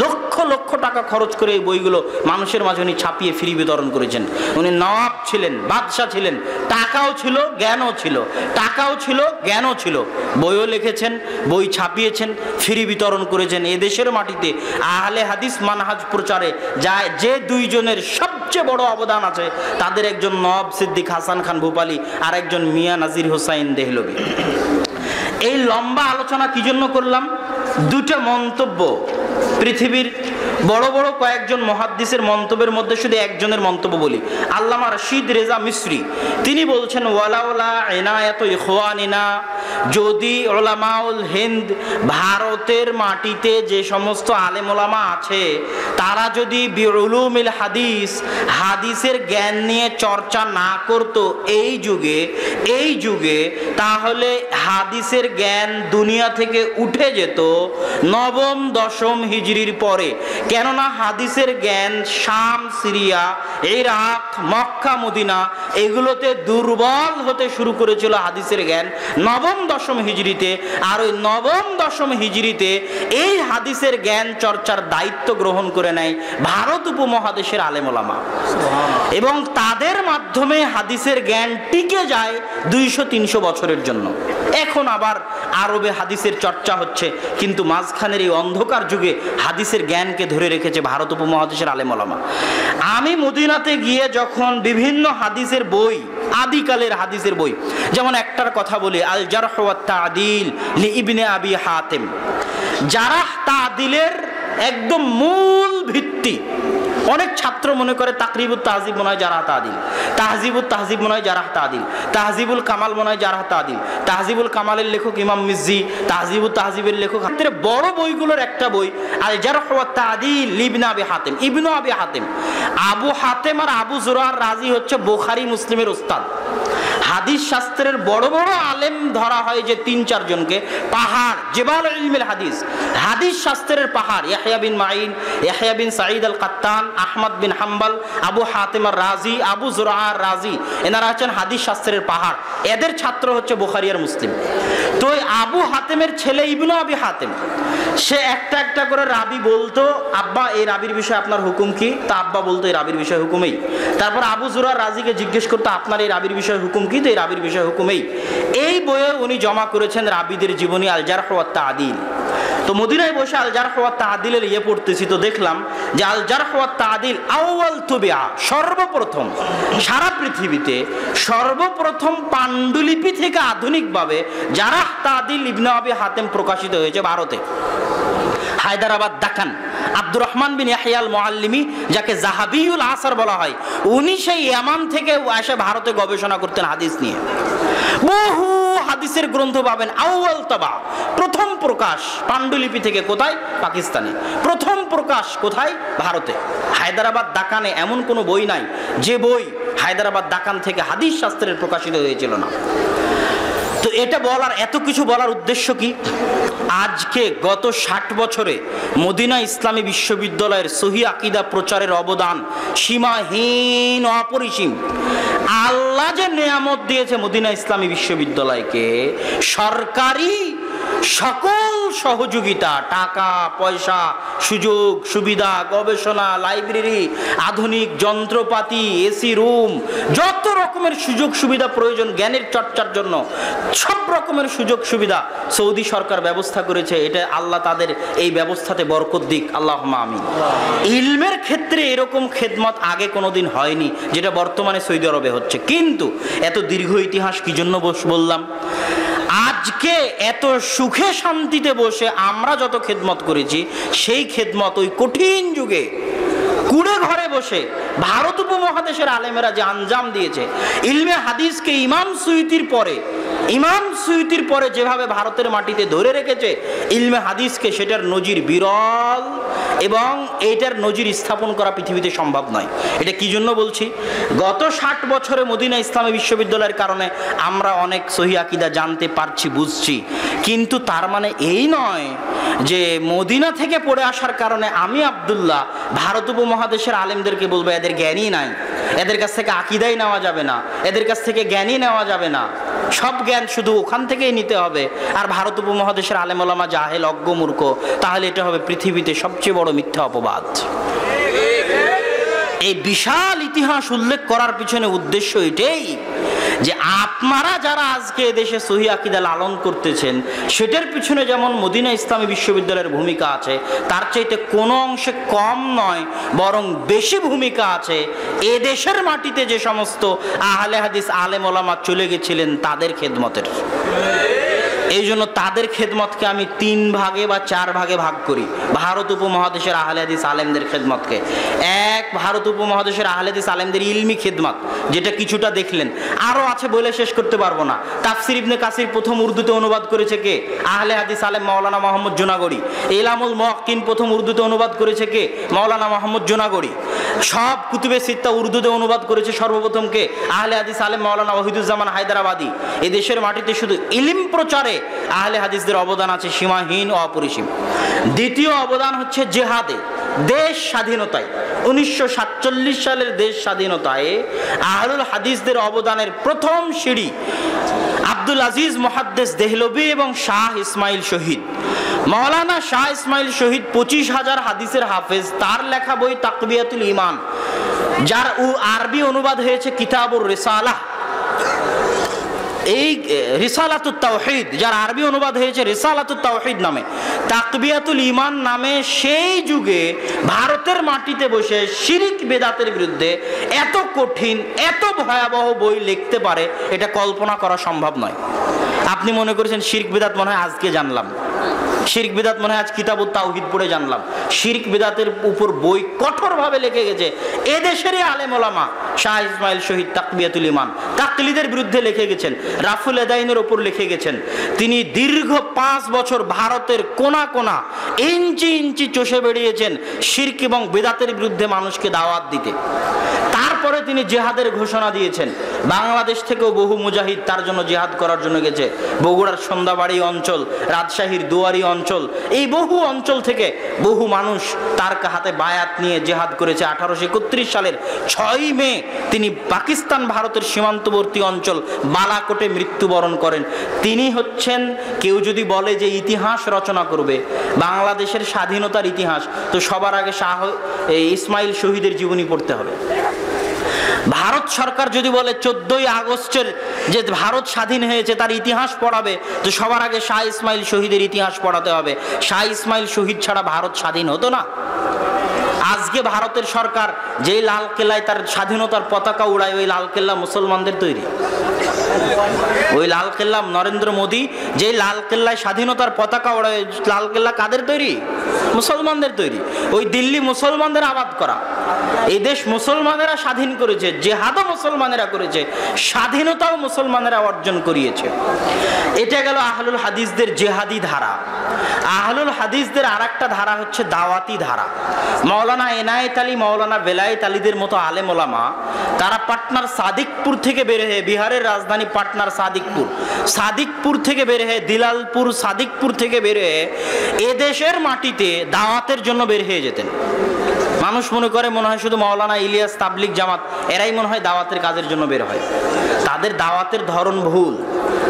লক্ষ লক্ষ টাকা খরচ করে এই বইগুলো মানুষের মাঝে উনি ছাপিয়ে ফ্রি বিতরণ করেছেন। উনি নওয়াব ছিলেন, বাদশাহ ছিলেন, টাকাও ছিল, জ্ঞানও ছিল। টাকাও ছিল, জ্ঞানও ছিল। বইও লিখেছেন, বই ছাপিয়েছেন, ফ্রি বিতরণ করেছেন। এদেশের মাটিতে আহলে হাদিস মানহাজ প্রচারে যে দুইজনের সবচেয়ে বড় অবদান আছে, তাদের একজন নওয়াব সিদ্দিক হাসান খান ভূপালী, আর একজন মিয়া নাজির হোসাইন দেহলভী। এই লম্বা আলোচনা কি জন্য করলাম? দুটো মন্তব্য, পৃথিবীর বড় বড় কয়েকজন মুহাদ্দিসের মন্তব্যের মধ্যে শুধু একজনের মন্তব্য বলি। আল্লামা রশিদ রেজা মিসরি, তিনি বলছেন, ওয়ালাউলা ইনায়াতু ইখওয়ানিনা, যদি উলামাউল হিন্দ, ভারতের মাটিতে যে সমস্ত আলেম ওলামা আছে, তারা যদি বিউলুমিল হাদিস, হাদিসের জ্ঞান নিয়ে চর্চা না করত এই যুগে, তাহলে হাদিসের জ্ঞান দুনিয়া থেকে উঠে যেত 9ম 10ম হিজরির পরে। কেননা হাদিসের জ্ঞান শাম, সিরিয়া, ইরাক, মক্কা, মদিনা এগুলোতে দুর্বল হতে শুরু করেছিল হাদিসের জ্ঞান 9ম 10ম হিজরিতে। আর ওই 9ম 10ম হিজরিতে এই হাদিসের জ্ঞান চর্চার দায়িত্ব গ্রহণ করে নেয় ভারত উপমহাদেশের আলেম ওলামা, এবং তাদের মাধ্যমে হাদিসের জ্ঞান টিকে যায় 200-300 বছরের জন্য। এখন আবার আরবে হাদিসের চর্চা হচ্ছে, কিন্তু মাঝখানের এই অন্ধকার যুগে হাদিসের জ্ঞানকে ধরে রেখেছে ভারত উপমহাদেশের আলেম ওলামা। আমি মদিনাতে গিয়ে যখন বিভিন্ন হাদিসের বই, আদিকালের হাদিসের বই, যেমন একটার কথা বলি, আল জারহ ওয়াত তা'দিল লি ইবনে আবি হাতেম। জারাহ তা'দিলের একদম মূল ভিত্তি। অনেক ছাত্র মনে করে তাকরিবুত তাহজিব মনে হয় জারাহ তা'দিল, তাহজিবুত তাহজিব মনে হয় জারাহ তা'দিল, তাহজিবুল কামাল মনে হয় জারাহ তা'দিল। তাহজিবুল কামালের লেখক ইমাম মিজ্জি, তাহজিবুত তাহজিবের লেখক। বড় বইগুলোর একটা বই আল জারহ ওয়াত তা'দিল লিবনে আবি হাতেম, ইবনু আবি হাতেম। আবু হাতেম আর আবু জুরআর রাজি হচ্ছে বুখারী মুসলিমের উস্তাদ। হাদিস শাস্ত্রের বড় বড় আলেম ধরা হয় যে 3-4 জনকে, পাহাড়, জেবাল ইলমিল হাদিস, হাদিস শাস্ত্রের পাহাড়, ইয়াহইয়া বিন মাঈন, ইয়াহইয়া বিন সাঈদ আল কাত্তান, আহমদ বিন হাম্বল, আবু হাতেম আর রাজি, আবু জুরআ আর রাজি, এনারা হচ্ছেন হাদিস শাস্ত্রের পাহাড়। এদের ছাত্র হচ্ছে বুখারী আর মুসলিম। তো আবু হাতেমের ছেলে ইবনু আবি হাতেম, সে একটা একটা করে রাবি বলতো, আব্বা এই রাবির বিষয়ে আপনার হুকুম কি? তা আব্বা বলতো এই রাবির বিষয়ে হুকুমেই। তারপর আবু জুরআ রাজিকে জিজ্ঞেস করতো, আপনার এই রাবির বিষয়ে হুকুম কি? তো এই রাবির বিষয়ে হুকুমেই। এই বইয়ে উনি জমা করেছেন রাবিদের জীবনী আল জারহ ওয়াত তা'দিল। তো মদিনায় বসে আল জারহ ওয়াত তা'দিলের পড়তেছি, তো দেখলাম যে আল জারহ ওয়াত তা'দিল আউয়াল তুবিআ, সর্বপ্রথম সারা পৃথিবীতে সর্বপ্রথম পাণ্ডুলিপি থেকে আধুনিকভাবে জারাহ তা'দিল ইবনে আবি হাতেম প্রকাশিত হয়েছে ভারতে, হায়দ্রাবাদ, দাকান। আব্দুর রহমান বিন ইয়াহইয়া আল মুআল্লিমি, যাকে জাহাবিউল আসর বলা হয়, উনি সেই ইয়ামান থেকে এসে ভারতে গবেষণা করতেন হাদিস নিয়ে। বহু হাদিসের গ্রন্থ পাবেন। আউয়াল তাবা, প্রথম প্রকাশ পাণ্ডুলিপি থেকে কোথায়? পাকিস্তানে। প্রথম প্রকাশ কোথায়? ভারতে, হায়দ্রাবাদ, দাকানে। এমন কোনো বই নাই যে বই হায়দ্রাবাদ, দাকান থেকে হাদিস শাস্ত্রের প্রকাশিত হয়েছিল না। তো এটা বলার, এত কিছু বলার উদ্দেশ্য কি? আজকে গত 60 বছরে মদিনা ইসলামী বিশ্ববিদ্যালয়ের সহিহ আকীদা প্রচারের অবদান সীমাহীন, অপরিসীম। আল্লাহ যে নেয়ামত দিয়েছে মদিনা ইসলামী বিশ্ববিদ্যালয়কে, সরকারি সকল সহযোগিতা, টাকা পয়সা, সুযোগ সুবিধা, গবেষণা, লাইব্রেরি, আধুনিক যন্ত্রপাতি, এসি রুম, যত রকমের সুযোগ সুবিধা প্রয়োজন জ্ঞানের চর্চার জন্য, সব রকমের সুযোগ সুবিধা সৌদি সরকার ব্যবস্থা করেছে। এটা আল্লাহ তাদের এই ব্যবস্থাতে বরকত দিক, আল্লাহুম্মা আমিন। ইলমের ক্ষেত্রে এরকম খেদমত আগে কোনোদিন হয়নি যেটা বর্তমানে সৌদি আরবে হচ্ছে। কিন্তু এত দীর্ঘ ইতিহাস কি জন্য বললাম? আজকে এত সুখে শান্তিতে বসে আমরা যত খেদমত করেছি, সেই খেদমত ওই কঠিন যুগে কুড়ে ঘরে বসে ভারত উপমহাদেশের আলেমেরা যে আঞ্জাম দিয়েছে, ইলমে হাদিসকে ইমাম সুয়ুতির পরে যেভাবে ভারতের মাটিতে ধরে রেখেছে ইলমে হাদিসকে, সেটার নজির বিরল, এবং এইটার নজির স্থাপন করা পৃথিবীতে সম্ভব নয়। এটা কি জন্য বলছি? গত 60 বছরে মদিনা ইসলামী বিশ্ববিদ্যালয়ের কারণে আমরা অনেক সহিহ আকীদা জানতে পারছি, বুঝছি, কিন্তু তার মানে এই নয় যে মদিনা থেকে পড়ে আসার কারণে আমি আব্দুল্লাহ ভারত উপমহাদেশের আলেমদেরকে বলবো এদের জ্ঞানই নাই, এদের কাছ থেকে আকীদাই নেওয়া যাবে না, এদের কাছ থেকে জ্ঞানই নেওয়া যাবে না, সব জ্ঞান শুধু ওখান থেকেই নিতে হবে, আর ভারত উপমহাদেশের আলেম ওলামা জাহেল, অজ্ঞ, মূর্খ। তাহলে এটা হবে পৃথিবীতে সবচেয়ে বড় মিথ্যা অপবাদ। এই বিশাল ইতিহাস উল্লেখ করার পিছনে উদ্দেশ্য এটাই যে আপনারা যারা আজকে দেশে সহিহ আকীদা লালন করতেছেন, সেটার পিছনে যেমন মদিনা ইসলামী বিশ্ববিদ্যালয়ের ভূমিকা আছে, তার চাইতে কোনো অংশে কম নয়, বরং বেশি ভূমিকা আছে এ দেশের মাটিতে যে সমস্ত আহলে হাদিস আলেম ওলামা চলে গেছিলেন তাদের খেদমতের। এই জন্য তাদের খেদমতকে আমি 3 ভাগে বা 4 ভাগে ভাগ করি। ভারত উপমহাদেশের আহলে হাদিস আলেমদের খেদমতকে, এক, ভারত উপমহাদেশের আহলে হাদিস আলেমদের ইলমি খেদমত, যেটা কিছুটা দেখলেন, আরো আছে বলে শেষ করতে পারবো না। তাফসির ইবনে কাসির প্রথম উর্দুতে অনুবাদ করেছে কে? আহলে হাদিস আলেম মাওলানা মোহাম্মদ জুনাগড়ি। ইলামুল মুওয়াক্কিন প্রথম উর্দুতে অনুবাদ করেছে কে? মাওলানা মোহাম্মদ জুনাগড়ি। সব কুতুবে সিত্তা উর্দুতে অনুবাদ করেছে সর্বপ্রথম কে? আহলে হাদিস আলেম মাওলানা ওয়াহিদুজ্জামান হায়দারাবাদী। এই দেশের মাটিতে শুধু ইলম প্রচারে আহলে হাদিসদের অবদান আছে সীমাহীন ও অপরিসীম। দ্বিতীয় অবদান হচ্ছে জেহাদে, দেশ স্বাধীনতায়। 1947 সালের দেশ স্বাধীনতায় আহলুল হাদিসদের অবদানের প্রথম সিঁড়ি আব্দুল আজিজ মুহাদ্দিস দেহলভী এবং শাহ ইসমাইল শহীদ। মাওলানা শাহ ইসমাইল শহীদ 25,000 হাদিসের হাফেজ। তার লেখা বই তাকবিয়াতুল ঈমান, যার আরবি অনুবাদ হয়েছে কিতাবুর রিসালাহ। এই রিসালাতুত তাওহীদ, যার আরবি অনুবাদ হয়েছে রিসালাতুত তাওহীদ নামে, তাকবিয়াতুল ঈমান নামে, সেই যুগে ভারতের মাটিতে বসে শিরক বেদাতের বিরুদ্ধে এত কঠিন, এত ভয়াবহ বই লিখতে পারে, এটা কল্পনা করা সম্ভব নয়। আপনি মনে করেছেন শিরক বেদাত মনে হয় আজকে জানলাম, শিরক বিদাত মনে হয় আজ কিতাবুত তাওহীদ পড়ে জানলাম। শিরক বিদাতের উপর বই কঠোরভাবে লিখে গেছে এদেশেরই আলেম ওলামা। শাহ ইসমাইল শহীদ তাকবিয়াতুল ঈমান, তাকলিদের বিরুদ্ধে লিখে গেছেন, রাফুল এদাইনের উপর লিখে গেছেন। তিনি দীর্ঘ 5 বছর ভারতের কোনা কোনা ইঞ্চি ইঞ্চি চষে বেরিয়েছেন শিরক এবং বিদাতের বিরুদ্ধে মানুষকে দাওয়াত দিতে। তারপরে তিনি জেহাদের ঘোষণা দিয়েছেন। বাংলাদেশ থেকেও বহু মুজাহিদ তার জন্য জেহাদ করার জন্য গেছে। বগুড়ার সন্ধ্যাবাড়ি অঞ্চল, রাজশাহীর দুয়ারি অঞ্চল, এই বহু অঞ্চল থেকে বহু মানুষ তার হাতে বায়াত নিয়ে জেহাদ করেছে। 1831 সালের 6 মে তিনি পাকিস্তান ভারতের সীমান্তবর্তী অঞ্চল বালাকোটে মৃত্যুবরণ করেন। তিনি হচ্ছেন, কেউ যদি বলে যে ইতিহাস রচনা করবে বাংলাদেশের স্বাধীনতার ইতিহাস, তো সবার আগে শাহ ইসমাইল শহীদের জীবনী পড়তে হবে। ভারত সরকার যদি বলে 14ই আগস্টের যে ভারত স্বাধীন হয়েছে তার ইতিহাস পড়াবে, তো সবার আগে শাহ ইসমাইল শহীদের ইতিহাস পড়াতে হবে। শাহ ইসমাইল শহীদ ছাড়া ভারত স্বাধীন হতো না। আজকে ভারতের সরকার যেই লাল কেল্লায় তার স্বাধীনতার পতাকা উড়ায়, ওই লাল কেল্লা মুসলমানদের তৈরি। ওই লাল কেল্লা, নরেন্দ্র মোদী যে লাল কেল্লায় স্বাধীনতার পতাকা ওড়ায়, লাল কেল্লা কাদের তৈরি? মুসলমানদের তৈরি। ওই দিল্লি মুসলমানদের আবাদ করা। এই দেশ মুসলমানেরা স্বাধীন করেছে, জেহাদও মুসলমানেরা করেছে, স্বাধীনতাও মুসলমানেরা অর্জন করিয়েছে। এটা গেল আহলুল হাদিসদের জেহাদি ধারা। আহলুল হাদিসদের আরেকটা ধারা হচ্ছে দাওয়াতি ধারা। মাওলানা এনায়েত আলী, মাওলানা বেলায়েত আলীদের মতো আলেম ওলামা, তারা পাটনার সাদিকপুর থেকে বের হয়ে, বিহারের রাজধানী পাটনার সাদিকপুর থেকে বের হয়ে, দিলালপুর সাদিকপুর থেকে বের হয়ে এদেশের মাটিতে দাওয়াতের জন্য বের হয়ে যেতেন। মানুষ মনে হয় শুধু মাওলানা ইলিয়াস, তাবলিগ জামাত, এরাই মনে হয় দাওয়াতের কাজের জন্য বের হয়। তাদের দাওয়াতের ধরন ভুল।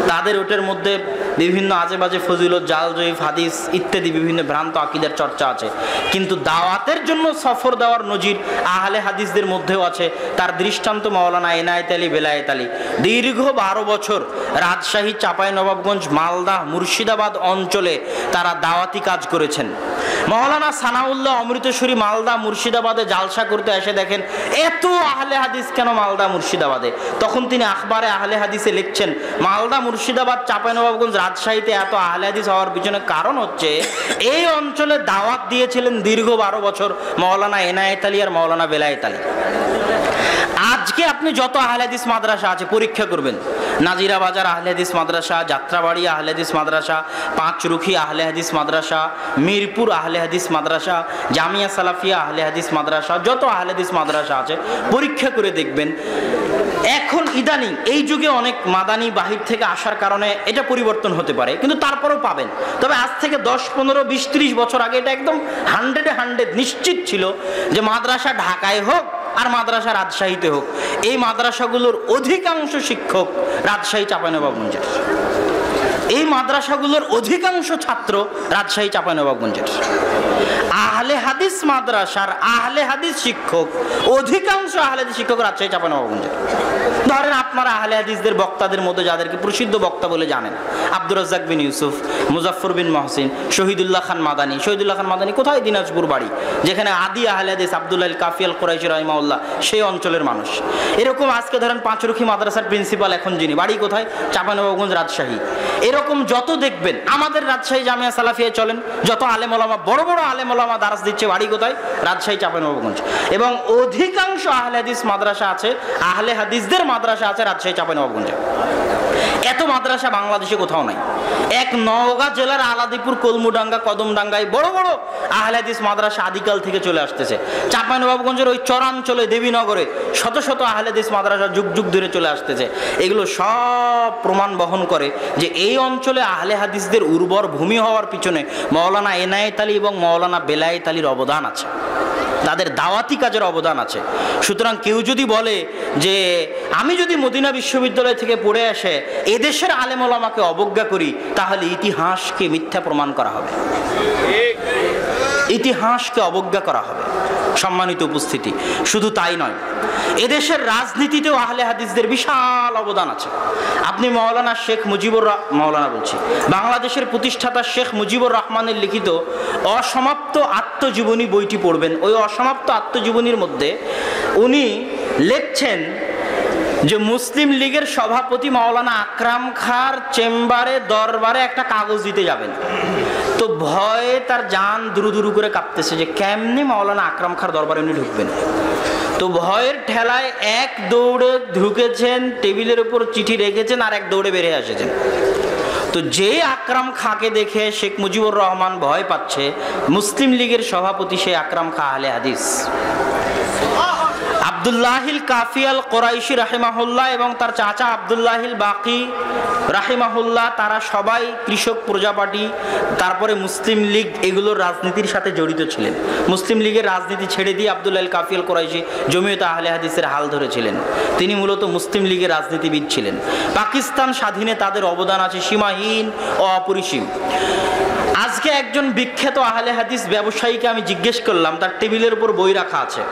তাদের ওটার মধ্যে বিভিন্ন আজেবাজে ফজিলত, জাল জয়ীফ হাদিস ইত্যাদি বিভিন্ন ভ্রান্ত আকীদার চর্চা আছে। কিন্তু দাওয়াতের জন্য সফর দেওয়ার নজির আহলে হাদিসদের মধ্যেও আছে। তার দৃষ্টান্ত মাওলানা এনায়েত আলী বেলায়েত আলী দীর্ঘ 12 বছর রাজশাহী, চাঁপাইনবাবগঞ্জ, মালদা, মুর্শিদাবাদ অঞ্চলে তারা দাওয়াতি কাজ করেছেন। মাওলানা সানাউল্লাহ অমৃতসরী মালদা মুর্শিদাবাদে জালসা করতে এসে দেখেন এত আহলে হাদিস কেন মালদা মুর্শিদাবাদে। তখন তিনি আখবারে আহলে হাদিসে লিখছেন, মালদা মুর্শিদাবাদ, চাঁপাইনবাবগঞ্জ, রাজশাহীতে এত আহলে হাদিস হওয়ার পিছনে কারণ হচ্ছে এই অঞ্চলে দাওয়াত দিয়েছিলেন দীর্ঘ 12 বছর মাওলানা এনায়েত আলী আর মাওলানা বেলায়েত আলী। আজকে আপনি যত আহলে হাদিস মাদ্রাসা আছে পরীক্ষা করবেন, নাজিরা বাজার আহলে হাদিস মাদ্রাসা, যাত্রাবাড়ি আহলে হাদিস মাদ্রাসা, পাঁচরুখি আহলে হাদিস মাদ্রাসা, মিরপুর আহলে হাদিস মাদ্রাসা, জামিয়া সালাফিয়া আহলে হাদিস মাদ্রাসা, যত আহলে হাদিস মাদ্রাসা আছে পরীক্ষা করে দেখবেন। এখন ইদানিং এই যুগে অনেক মাদানি বাহির থেকে আসার কারণে এটা পরিবর্তন হতে পারে, কিন্তু তারপরেও পাবেন। তবে আজ থেকে 10, 15, 20, 30 বছর আগে এটা একদম 100 নিশ্চিত ছিল যে মাদ্রাসা ঢাকায় হোক আর মাদ্রাসা রাজশাহীতে হোক, এই মাদ্রাসাগুলোর অধিকাংশ শিক্ষক রাজশাহী, চাঁপাইনবাবগঞ্জের। এই মাদ্রাসাগুলোর অধিকাংশ ছাত্র রাজশাহী, চাঁপাইনবাবগঞ্জের। আহলে হাদিস মাদ্রাসার আহলে হাদিস শিক্ষক, অধিকাংশ আহলে হাদিস শিক্ষক রাজশাহী, চাঁপাইনবাবগঞ্জের। ধরেন আপনারা আহলে হাদিসদের বক্তাদের মধ্যে যাদেরকে প্রসিদ্ধ বক্তা বলে জানেন, আব্দুর রাজ্জাক বিন ইউসুফ, মুজাফফর বিন মহসিন, শহীদুল্লাহ খান মাদানী। শহীদুল্লাহ খান মাদানী কোথায়? দিনাজপুর বাড়ি, যেখানে আদি আহলে হাদিস আব্দুল্লাহ কাফি আল কুরাইশি রাহিমাহুল্লাহ সেই অঞ্চলের মানুষ। এরকম আজকে ধরেন পাঁচরুখি মাদ্রাসার প্রিন্সিপাল এখন যিনি, বাড়ি কোথায়? চাঁপাইনবাবগঞ্জ, রাজশাহী। এরকম যত দেখবেন আমাদের রাজশাহী জামিয়া সালাফিয়ায় চলেন, যত আলেম ওলামা, বড় বড় আলেম ওলামা দারাস দিচ্ছে, বাড়ি কোথায়? রাজশাহী, চাঁপাইনবাবগঞ্জ। এবং অধিকাংশ আহলে হাদিস মাদ্রাসা আছে, আহলে হাদিসদের মাদ্রাসা আছে রাজশাহী, চাঁপাইনবাবগঞ্জে। এত মাদ্রাসা বাংলাদেশে কোথাও নাই। এক নওগাঁ জেলার আলাদিপুর, কলমুডাঙ্গা, কদমডাঙ্গায় বড় বড় আহলে হাদিস মাদ্রাসা আদিকাল থেকে চলে আসতেছে। চাঁপাইনবাবগঞ্জের ওই চরাঞ্চলে দেবীনগরে শত শত আহলে হাদিস মাদ্রাসা যুগ যুগ ধরে চলে আসতেছে। এগুলো সব প্রমাণ বহন করে যে এই অঞ্চলে আহলে হাদিসদের উর্বর ভূমি হওয়ার পিছনে মাওলানা এনায়েত আলী এবং মাওলানা বেলায়েত আলীর অবদান আছে, তাদের দাওয়াতি কাজের অবদান আছে। সুতরাং কেউ যদি বলে যে আমি যদি মদিনা বিশ্ববিদ্যালয় থেকে পড়ে আসে এদেশের আলেম ওলামাকে অবজ্ঞা করি, তাহলে ইতিহাসকে মিথ্যা প্রমাণ করা হবে, ইতিহাসকে অবজ্ঞা করা হবে। সম্মানিত উপস্থিতি, শুধু তাই নয়, এদেশের রাজনীতিতেও আহলে হাদিসদের বিশাল অবদান আছে। আপনি মাওলানা শেখ মুজিবুর মাওলানা বলছি বাংলাদেশের প্রতিষ্ঠাতা শেখ মুজিবুর রহমানের লিখিত অসমাপ্ত আত্মজীবনী বইটি পড়বেন। ওই অসমাপ্ত আত্মজীবনীর মধ্যে উনি লিখছেন যে মুসলিম লীগের সভাপতি মাওলানা আকরাম খাঁর চেম্বারে, দরবারে একটা কাগজ দিতে যাবেন, তো ভয়ে তার জান দুরু দুরু করে কাঁপতেছে যে কেমনে মাওলানা আকরাম খাঁর দরবারে উনি ঢুকবেন। তো ভয়ের ঠেলায় এক দৌড়ে ঢুকেছেন, টেবিলের উপর চিঠি রেখেছেন, আর এক দৌড়ে বেরিয়ে এসেছেন। তো যে আকরাম খাঁকে দেখে শেখ মুজিবুর রহমান ভয় পাচ্ছে, মুসলিম লীগের সভাপতি সেই আকরাম খাঁ আহলে হাদিস। আব্দুল্লাহিল কাফি আল কুরাইশি রাহিমাহুল্লাহ এবং তার চাচা আব্দুল্লাহিল বাকি রাহিমাহুল্লাহ, তারা সবাই কৃষক প্রজা পার্টি, তারপরে মুসলিম লীগ, এগুলোর রাজনীতির সাথে জড়িত ছিলেন। মুসলিম লীগের রাজনীতি ছেড়ে দিয়ে আব্দুল্লাহিল কাফি আল কুরাইশি জমিয়তে আহলে হাদিসের হাল ধরেছিলেন। তিনি মূলত মুসলিম লীগের রাজনীতিবিদ ছিলেন। পাকিস্তান স্বাধীনে তাদের অবদান আছে সীমাহীন ও অপরিসীম। আজকে একজন বিখ্যাত আহলে হাদিস ব্যবসায়ীকে আমি জিজ্ঞেস করলাম, তার টেবিলের উপর বই রাখা আছে।